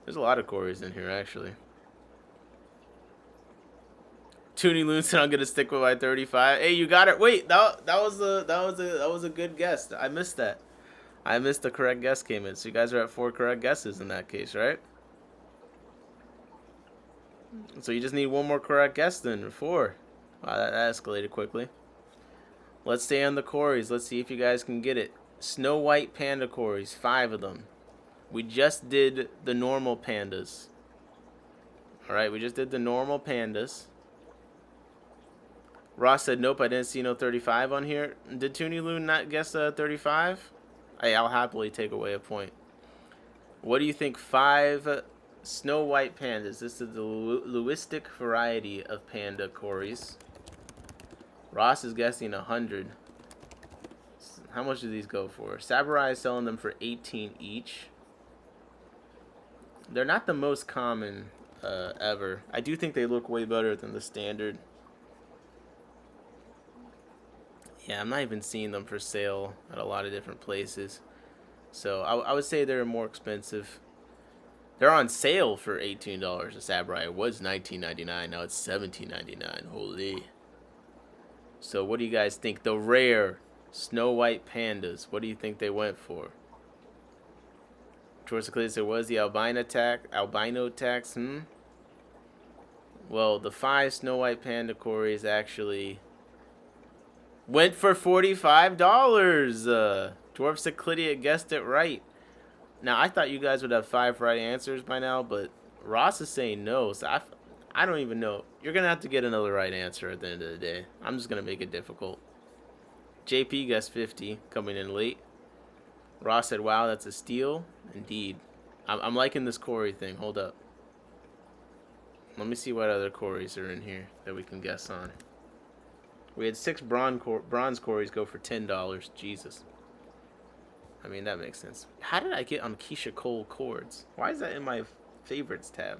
There's a lot of Corys in here, actually. Toonie Loon said, "I'm gonna stick with my 35." Hey, you got it. Wait, that was a good guess. I missed that. I missed the correct guess came in. So you guys are at 4 correct guesses in that case, right? So you just need 1 more correct guess then. 4. Wow, that escalated quickly. Let's stay on the Corys. Let's see if you guys can get it. Snow White Panda Corys, 5 of them. We just did the normal pandas. Alright, we just did the normal pandas. Ross said, "Nope, I didn't see no 35 on here." Did Toonie Loon not guess 35? Hey, I'll happily take away a point. What do you think 5 Snow White pandas? This is the Lewistic variety of Panda Corys. Ross is guessing 100. How much do these go for? Saburai is selling them for 18 each. They're not the most common ever. I do think they look way better than the standard. Yeah, I'm not even seeing them for sale at a lot of different places. So I would say they're more expensive. They're on sale for $18. The Saburai was $19.99. Now it's $17.99. Holy. So what do you guys think? The rare Snow White pandas. What do you think they went for? George Seclidia said, "Was the albino tax? Well, the 5 Snow White Panda Corys actually went for $45. Dwarf Cyclidia guessed it right. Now, I thought you guys would have 5 right answers by now, but Ross is saying no, so I don't even know. You're going to have to get another right answer at the end of the day. I'm just going to make it difficult. JP guessed 50, coming in late. Ross said, wow, that's a steal. Indeed. I'm liking this Corey thing. Hold up. Let me see what other Corys are in here that we can guess on. We had 6 bronze Corys go for $10. Jesus. I mean, that makes sense. How did I get on Keisha Cole chords? Why is that in my favorites tab?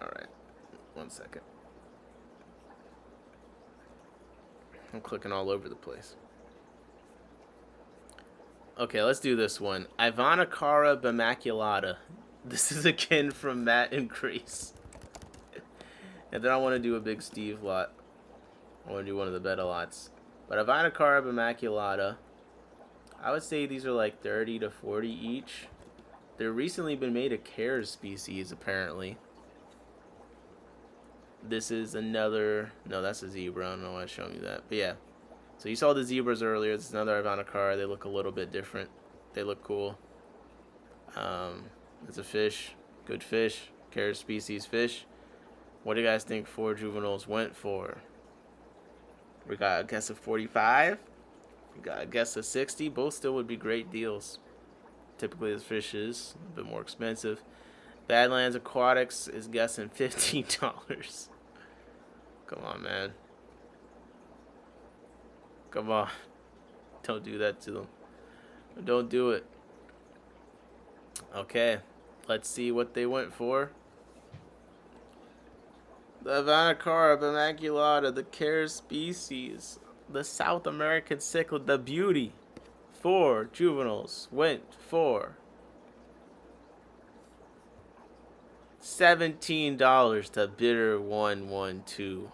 Alright. 1 second. I'm clicking all over the place. Okay, let's do this one. Ivana Cara Bimmaculata. This is again from Matt and Grace. And then I want to do a Big Steve lot. I want to do one of the better lots. But Ivana Cara Bimmaculata, I would say these are like 30 to 40 each. They're recently been made a Cares species, apparently. This is another... No, that's a zebra. I don't know why it's showing me that. But yeah. So you saw the zebras earlier. This is another Ivana Cara. They look a little bit different. They look cool. It's a fish. Good fish. Cares species fish. What do you guys think 4 juveniles went for? We got a guess of 45. We got a guess of 60. Both still would be great deals. Typically this fish is a bit more expensive. Badlands Aquatics is guessing $15. Come on, man. Come on. Don't do that to them. Don't do it. Okay. Let's see what they went for. The Ivana Cara Bimmaculata, the Cares species, the South American cichlid, the beauty. 4 juveniles went for $17 to bidder 112.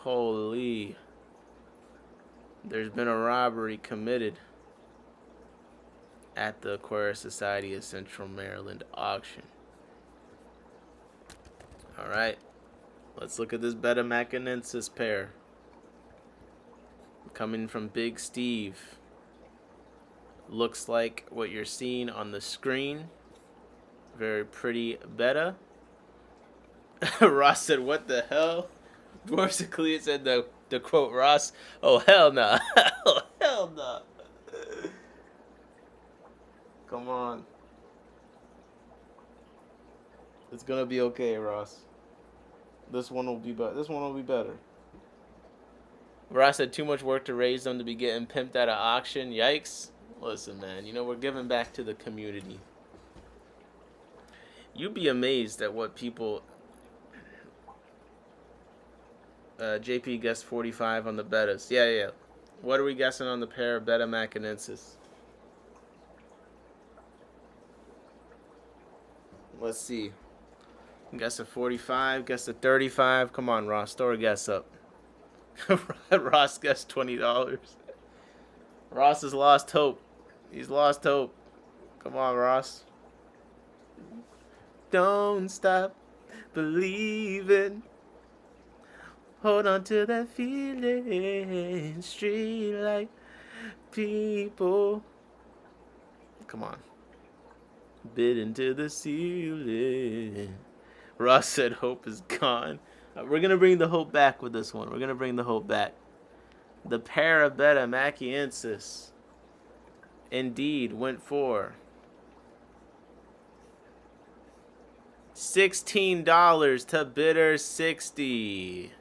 Holy. There's been a robbery committed at the Aquarist Society of Central Maryland auction. Alright. Let's look at this Beta Macanensis pair. Coming from Big Steve. Looks like what you're seeing on the screen. Very pretty beta. Ross said, what the hell? Dwarfsically said the quote Ross, oh hell no. Oh hell no. Come on. It's gonna be okay, Ross. This one will be better. Ross said too much work to raise them to be getting pimped at an auction. Yikes. Listen, man, you know, we're giving back to the community. You'd be amazed at what people... JP guessed 45 on the betas. Yeah. What are we guessing on the pair of Beta Macanensis? Let's see. Guess a 45, guess a 35. Come on, Ross, throw a guess up. Ross guessed $20. Ross has lost hope. He's lost hope. Come on, Ross. Don't stop believing. Hold on to that feeling. Street like people. Come on. Bid into the ceiling. Ross said hope is gone. We're going to bring the hope back with this one. We're going to bring the hope back. The Parabetta machiensis indeed went for $16 to bidder 60.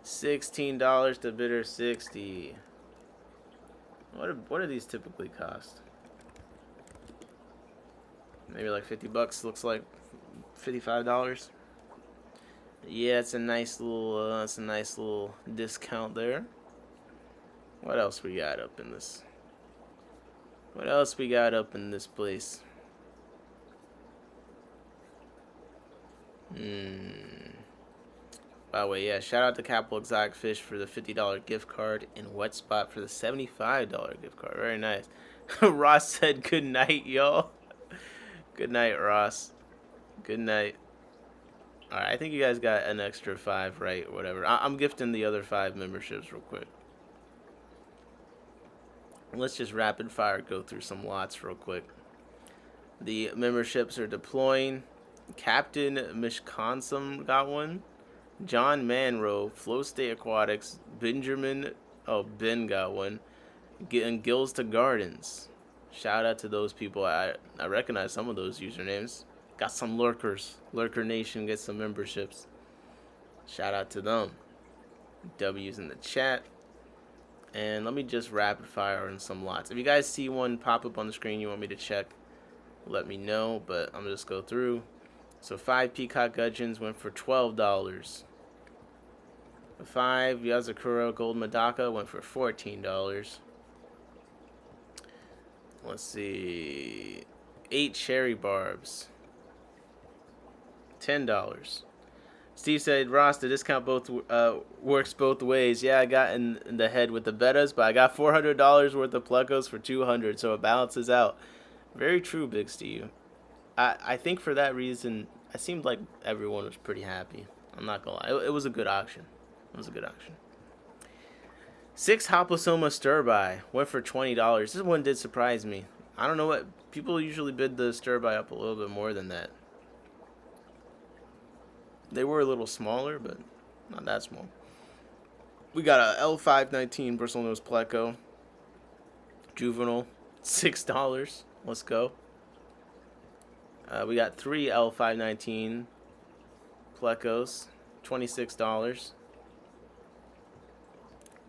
$16 to bidder 60. What do these typically cost? Maybe like 50 bucks. Looks like $55. Yeah, it's a nice little discount there. What else we got up in this? What else we got up in this place? By the way, yeah, shout out to Capital Exotic Fish for the $50 gift card and Wet Spot for the $75 gift card. Very nice. Ross said good night, y'all. Good night, Ross. Good night. Alright, I think you guys got an extra 5 right or whatever. I'm gifting the other 5 memberships real quick. Let's just rapid fire go through some lots real quick. The memberships are deploying. Captain Mishkonsum got one. John Manro, Flow State Aquatics, Benjamin, Ben got one. And Gills to Gardens. Shout out to those people. I recognize some of those usernames. Got some lurkers. Lurker Nation gets some memberships. Shout out to them. W's in the chat. And let me just rapid fire on some lots. If you guys see one pop up on the screen you want me to check, let me know. But I'm going to just go through. So 5 Peacock Gudgeons went for $12. 5 Yazakura Gold Medaka went for $14. Let's see. 8 Cherry Barbs. $10. Steve said, Ross, the discount works both ways. Yeah, I got in the head with the betas, but I got $400 worth of Plecos for $200, so it balances out. Very true, Big Steve. I think for that reason, it seemed like everyone was pretty happy. I'm not gonna lie. It was a good auction. 6 Hoplosoma Stir-By went for $20. This one did surprise me. I don't know what... People usually bid the Stir-By up a little bit more than that. They were a little smaller, but not that small. We got a L519 Bristle Nose Pleco. Juvenile. $6. Let's go. We got 3 L519 Plecos. $26.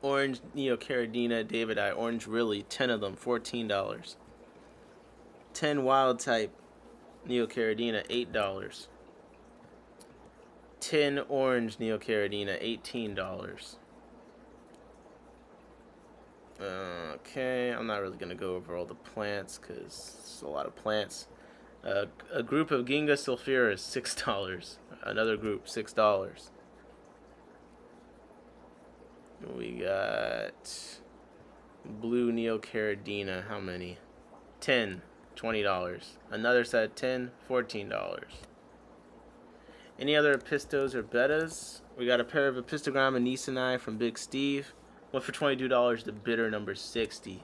Orange Neocaridina David Eye. Orange Really. 10 of them. $14. 10 Wild Type Neocaridina. $8. 10 Orange Neocaridina. $18. Okay, I'm not really going to go over all the plants because it's a lot of plants. A group of Ginga Sulphuris, $6. Another group, $6. We got blue Neocaridina. How many? 10. $20. Another set, 10. $14. Any other Pistos or Betas? We got a pair of Epistogramma Nisani from Big Steve. Went for $22 to bidder number 60.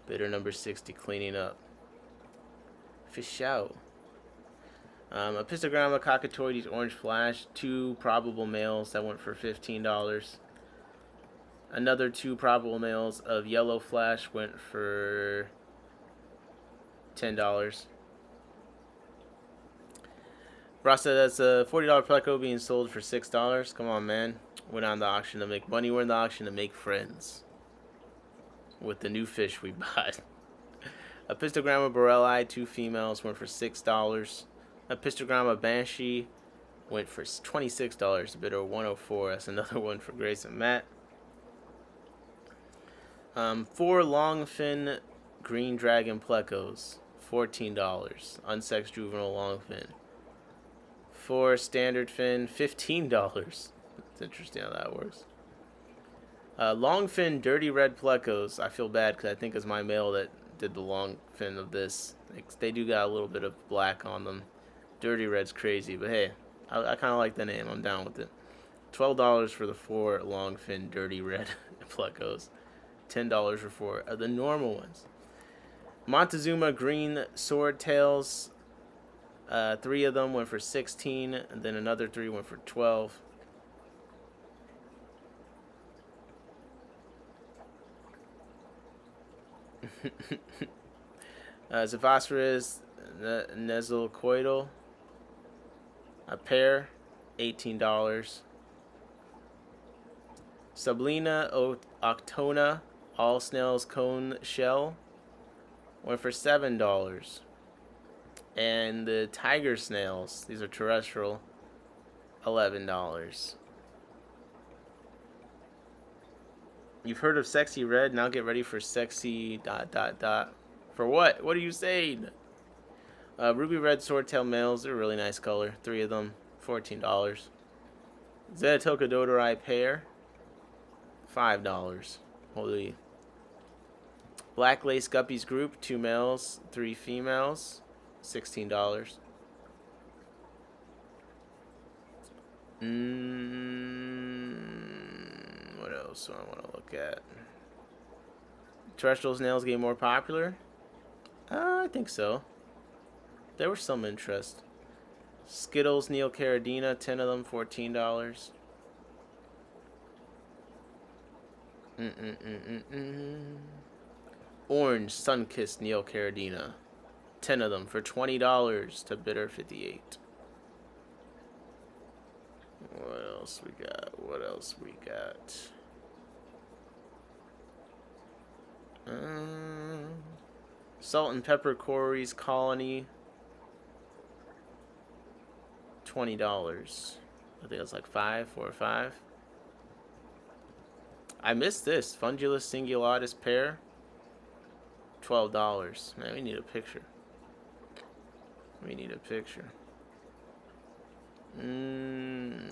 Bidder number 60 cleaning up. Fish out. Epistogramma Cockatoides Orange Flash. 2 probable males that went for $15. Another 2 probable males of Yellow Flash went for $10. Ross said that's a $40 Pleco being sold for $6. Come on, man. We're not in the auction to make money. We're in the auction to make friends. With the new fish we bought. Epistogramma Borelli, 2 females, went for $6. Epistogramma Banshee went for $26. A bid of $104. That's another one for Grace and Matt. 4 Longfin Green Dragon Plecos, $14. Unsexed Juvenile Longfin. 4 Standard Fin, $15. It's interesting how that works. Longfin Dirty Red Plecos. I feel bad because I think it's my male that did the long fin of this. They do got a little bit of black on them. Dirty Red's crazy, but hey, I kind of like the name. I'm down with it. $12 for the 4 Longfin Dirty Red Plecos. $10 for 4 of the normal ones. Montezuma Green Swordtails. 3 of them went for $16, and then another 3 went for $12. Zephosphorus Nezelcoidal, a pair, $18. Sublina Octona All Snails Cone Shell went for $7. And the Tiger Snails, these are terrestrial, $11. You've heard of Sexy Red, now get ready for Sexy ... For what? What are you saying? Ruby Red Swordtail Males, they're a really nice color. 3 of them, $14. Zenatoka Dodorai pair, $5. Holy. Black Lace Guppies group, 2 males, 3 females, $16. What else do I want to look at? Terrestrial snails getting more popular? I think so. there was some interest. Skittles Neocaridina, 10 of them, $14. Orange Sunkissed Neocaridina, 10 of them for $20 to bidder 58. What else we got? What else we got? Salt and Pepper Corey's Colony, $20. I think it's like 4 or 5. I missed this. Fungulus Singulatus Pear, $12. Man, we need a picture. We need a picture.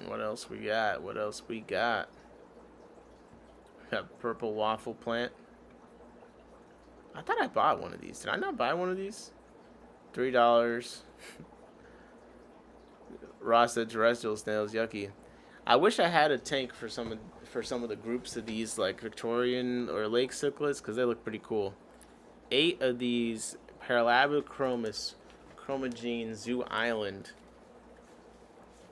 What else we got? What else we got? We got Purple Waffle Plant. I thought I bought one of these. Did I not buy one of these? $3. Ross said terrestrial snails, yucky. I wish I had a tank for some of the groups of these, like Victorian or lake cichlids, because they look pretty cool. 8 of these Paralabochromis Chromogene Zoo Island.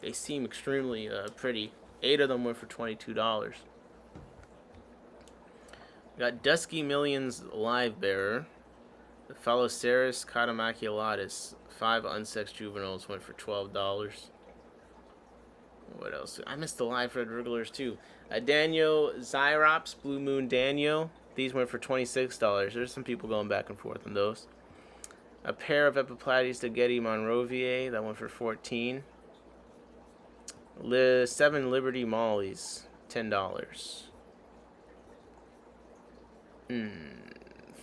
They seem extremely pretty. 8 of them went for $22. We got Dusky Millions Live Bearer. The Phaloceras Catamaculatus. 5 unsexed juveniles went for $12. What else? I missed the live red wrigglers too. A Danio Xyrops Blue Moon Danio. These went for $26. There's some people going back and forth on those. A pair of Epiplates Getty Monrovier. That went for $14. 7 Liberty Mollies, $10.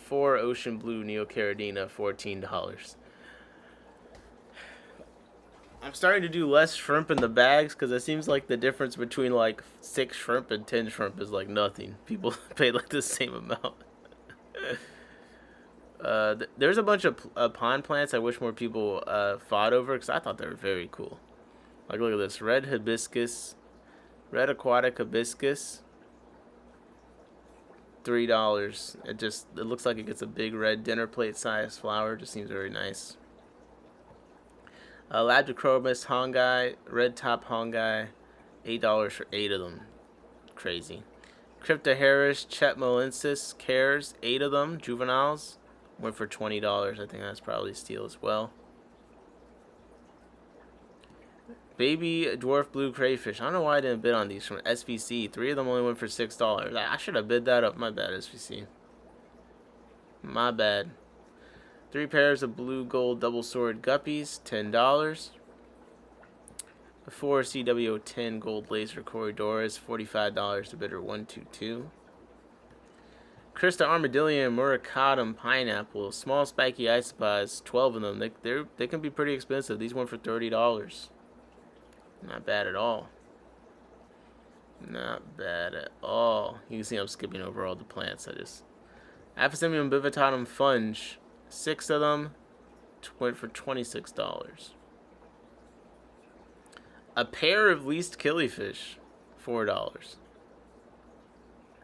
4 Ocean Blue Neocaridina, $14. I'm starting to do less shrimp in the bags because it seems like the difference between like 6 shrimp and 10 shrimp is like nothing. People pay like the same amount. There's a bunch of pond plants I wish more people fought over because I thought they were very cool. Like, look at this. Red hibiscus. Red aquatic hibiscus. $3. It looks like it gets a big red dinner plate size flower. Just seems very nice. Labdachromis hongai. Red top hongai. $8 for 8 of them. Crazy. Cryptoheris chetmolensis cares. 8 of them. Juveniles. Went for $20. I think that's probably steel as well. Baby dwarf blue crayfish. I don't know why I didn't bid on these from SVC. 3 of them only went for $6. I should have bid that up. My bad, SVC. My bad. 3 pairs of blue gold double sword guppies. $10. 4 CWO10 gold laser corridors. $45 to bidder 122. Krista armadillion muricatum pineapple. Small spiky isopods. 12 of them. They can be pretty expensive. These went for $30. Not bad at all. Not bad at all. You can see I'm skipping over all the plants. Aphysemium bivitatum funge. 6 of them went for $26. A pair of least killifish. $4.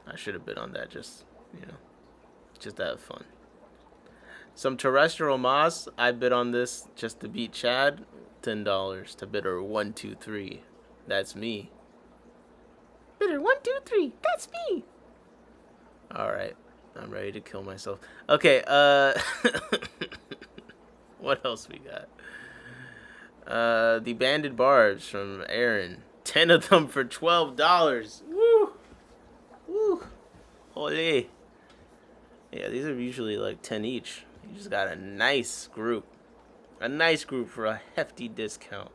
I should have bid on that just to have fun. Some terrestrial moss. I bid on this just to beat Chad. $10 to bidder 123. That's me. Bidder 123. That's me. All right, I'm ready to kill myself. Okay. What else we got? The banded barbs from Aaron. 10 of them for $12. Woo. Woo. Holy. Yeah, these are usually like 10 each. You just got a nice group. A nice group for a hefty discount.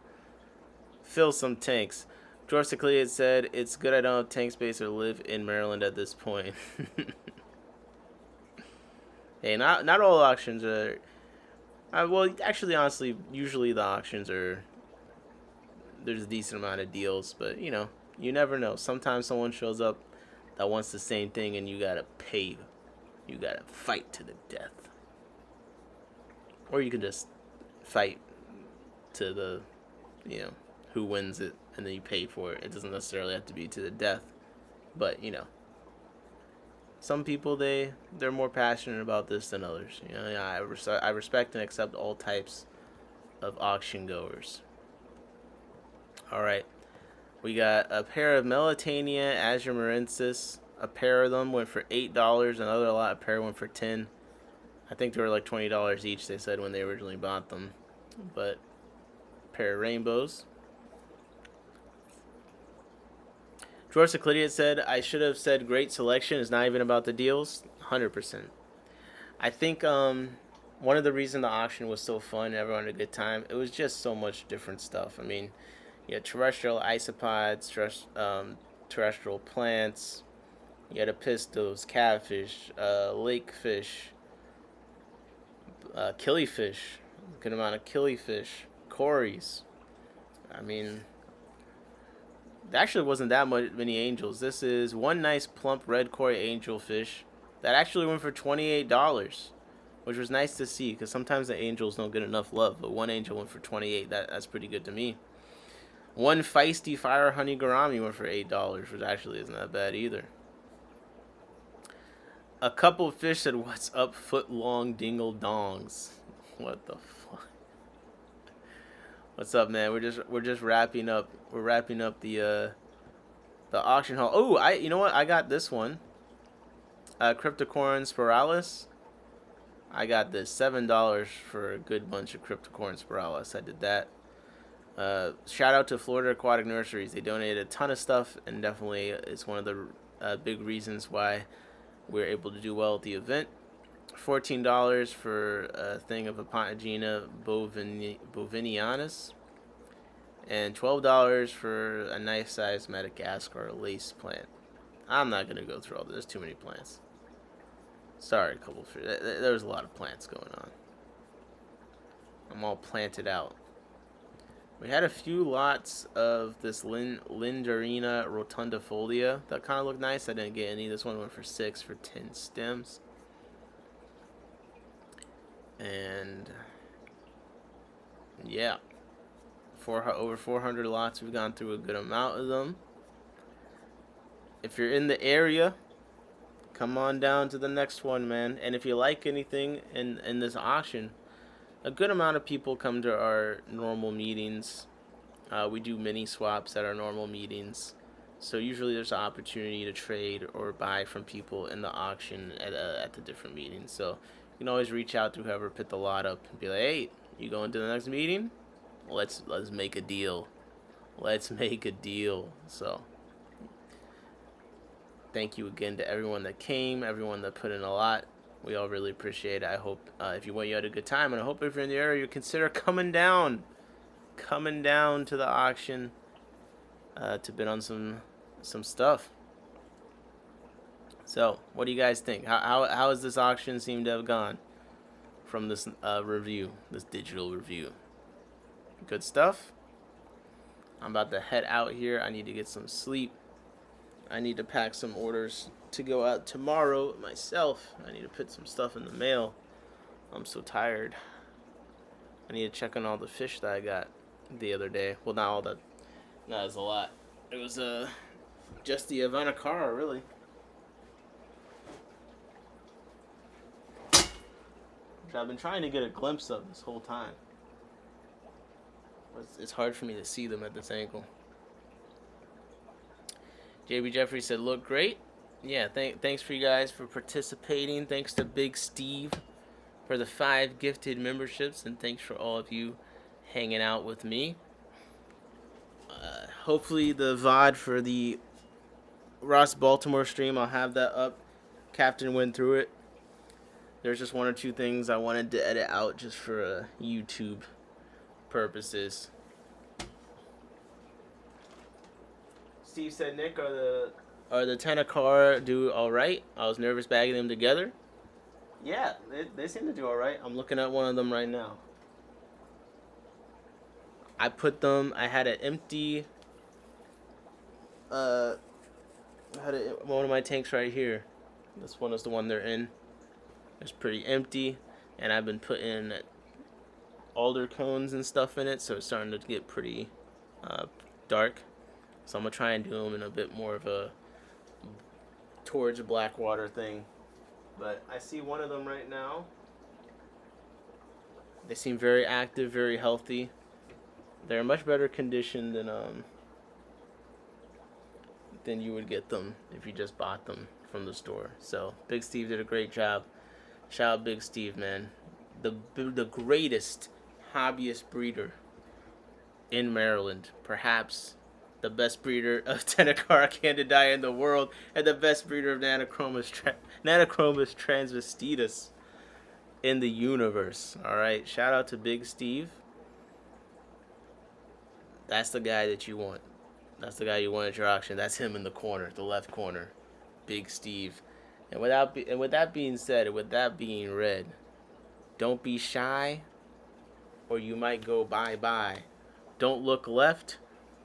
Fill some tanks. George Seclead said, it's good I don't have tank space or live in Maryland at this point. Hey, not all auctions are... well, actually, honestly, usually the auctions are... There's a decent amount of deals, but, you never know. Sometimes someone shows up that wants the same thing and you gotta pay. You gotta fight to the death. Or you can just... fight to the who wins it and then you pay for it. It doesn't necessarily have to be to the death, but some people they're more passionate about this than others. I respect and accept all types of auction goers. All right. We got a pair of Melitania Azurmarensis. A pair of them went for $8. Another lot, a pair went for $10. I think they were like $20 each, they said when they originally bought them. But a pair of rainbows. George Seclidiot said, I should have said great selection. It's not even about the deals. 100%. I think one of the reasons the auction was so fun and everyone had a good time, it was just so much different stuff. I mean, you had terrestrial isopods, terrestrial plants, you had apistos, catfish, lake fish, killifish, a good amount of killifish, cories. I mean, there actually wasn't that many angels. This is one nice plump red cory angelfish that actually went for $28, which was nice to see because sometimes the angels don't get enough love. But one angel went for $28. That's pretty good to me. One feisty fire honey gourami went for $8, which actually isn't that bad either. A couple of fish said, "What's up, foot long dingle dongs?" What the fuck? What's up, man? We're just wrapping up. We're wrapping up the auction haul. Oh, you know what? I got this one. Cryptocorin spiralis. I got this $7 for a good bunch of Cryptocorin spiralis. I did that. Shout out to Florida Aquatic Nurseries. They donated a ton of stuff, and definitely it's one of the big reasons why we're able to do well at the event. $14 for a thing of Apantagena bovinianus, and $12 for a nice sized Madagascar lace plant. I'm not gonna go through all this. There's too many plants. Sorry, a couple. There's a lot of plants going on. I'm all planted out. We had a few lots of this Lindarina rotundifolia that kind of looked nice. I didn't get any. This one went for $6 for 10 stems. And yeah, over 400 lots. We've gone through a good amount of them. If you're in the area, come on down to the next one, man. And if you like anything in this auction, a good amount of people come to our normal meetings. We do mini swaps at our normal meetings. So usually there's an opportunity to trade or buy from people in the auction at the different meetings. So you can always reach out to whoever put the lot up and be like, hey, you going to the next meeting? Let's make a deal. Let's make a deal. So thank you again to everyone that came, everyone that put in a lot. We all really appreciate it. I hope if you went, you had a good time, and I hope if you're in the area, you consider coming down to the auction to bid on some stuff. So, what do you guys think? How has this auction seemed to have gone from this review, this digital review? Good stuff. I'm about to head out here. I need to get some sleep. I need to pack some orders to go out tomorrow myself. I need to put some stuff in the mail. I'm so tired. I need to check on all the fish that I got the other day. Well, not all that. No, it was a lot. It was just the Avanacara, really. Which I've been trying to get a glimpse of this whole time. It's hard for me to see them at this angle. JB Jeffrey said, look great. Yeah, thanks for you guys for participating. Thanks to Big Steve for the 5 gifted memberships. And thanks for all of you hanging out with me. Hopefully the VOD for the Ross Baltimore stream, I'll have that up. Captain went through it. There's just 1 or 2 things I wanted to edit out just for YouTube purposes. Steve said, Nick, are the Tanacar do all right? I was nervous bagging them together. Yeah, they seem to do all right. I'm looking at one of them right now. I had an empty, one of my tanks right here. This one is the one they're in. It's pretty empty, and I've been putting alder cones and stuff in it, so it's starting to get pretty dark. So I'm going to try and do them in a bit more of a towards Blackwater thing. But I see one of them right now. They seem very active, very healthy. They're in much better condition than you would get them if you just bought them from the store. So Big Steve did a great job. Shout out Big Steve, man. The greatest hobbyist breeder in Maryland. Perhaps the best breeder of Tenacara Candidai in the world, and the best breeder of Nanochromis transvestitus in the universe. Alright, shout out to Big Steve. That's the guy that you want. That's the guy you want at your auction. That's him in the corner, the left corner. Big Steve. And with that being said, and with that being read, don't be shy, or you might go bye-bye. Don't look left,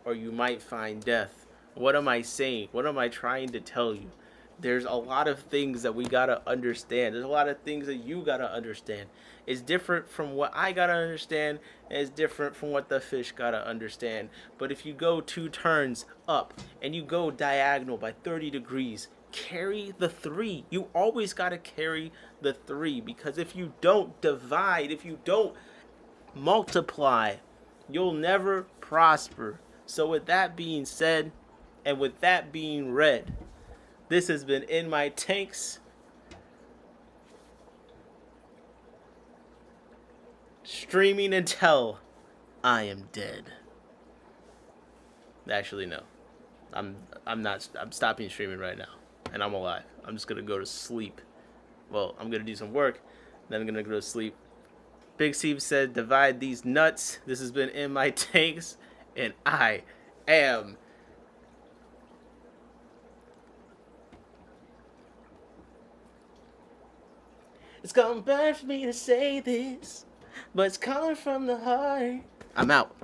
or you might find death. What am I saying? What am I trying to tell you? There's a lot of things that we gotta understand. There's a lot of things that you gotta understand. It's different from what I gotta understand, and it's different from what the fish gotta understand. But if you go 2 turns up, and you go diagonal by 30 degrees, carry the 3. You always gotta carry the 3, because if you don't divide, if you don't multiply, you'll never prosper. So with that being said, and with that being read, this has been In My Tanks. Streaming until I am dead. Actually, no. I'm stopping streaming right now. And I'm alive. I'm just gonna go to sleep. Well, I'm gonna do some work, then I'm gonna go to sleep. Big Steve said, divide these nuts. This has been In My Tanks, and I am... It's gonna burn for me to say this, but it's coming from the heart. I'm out.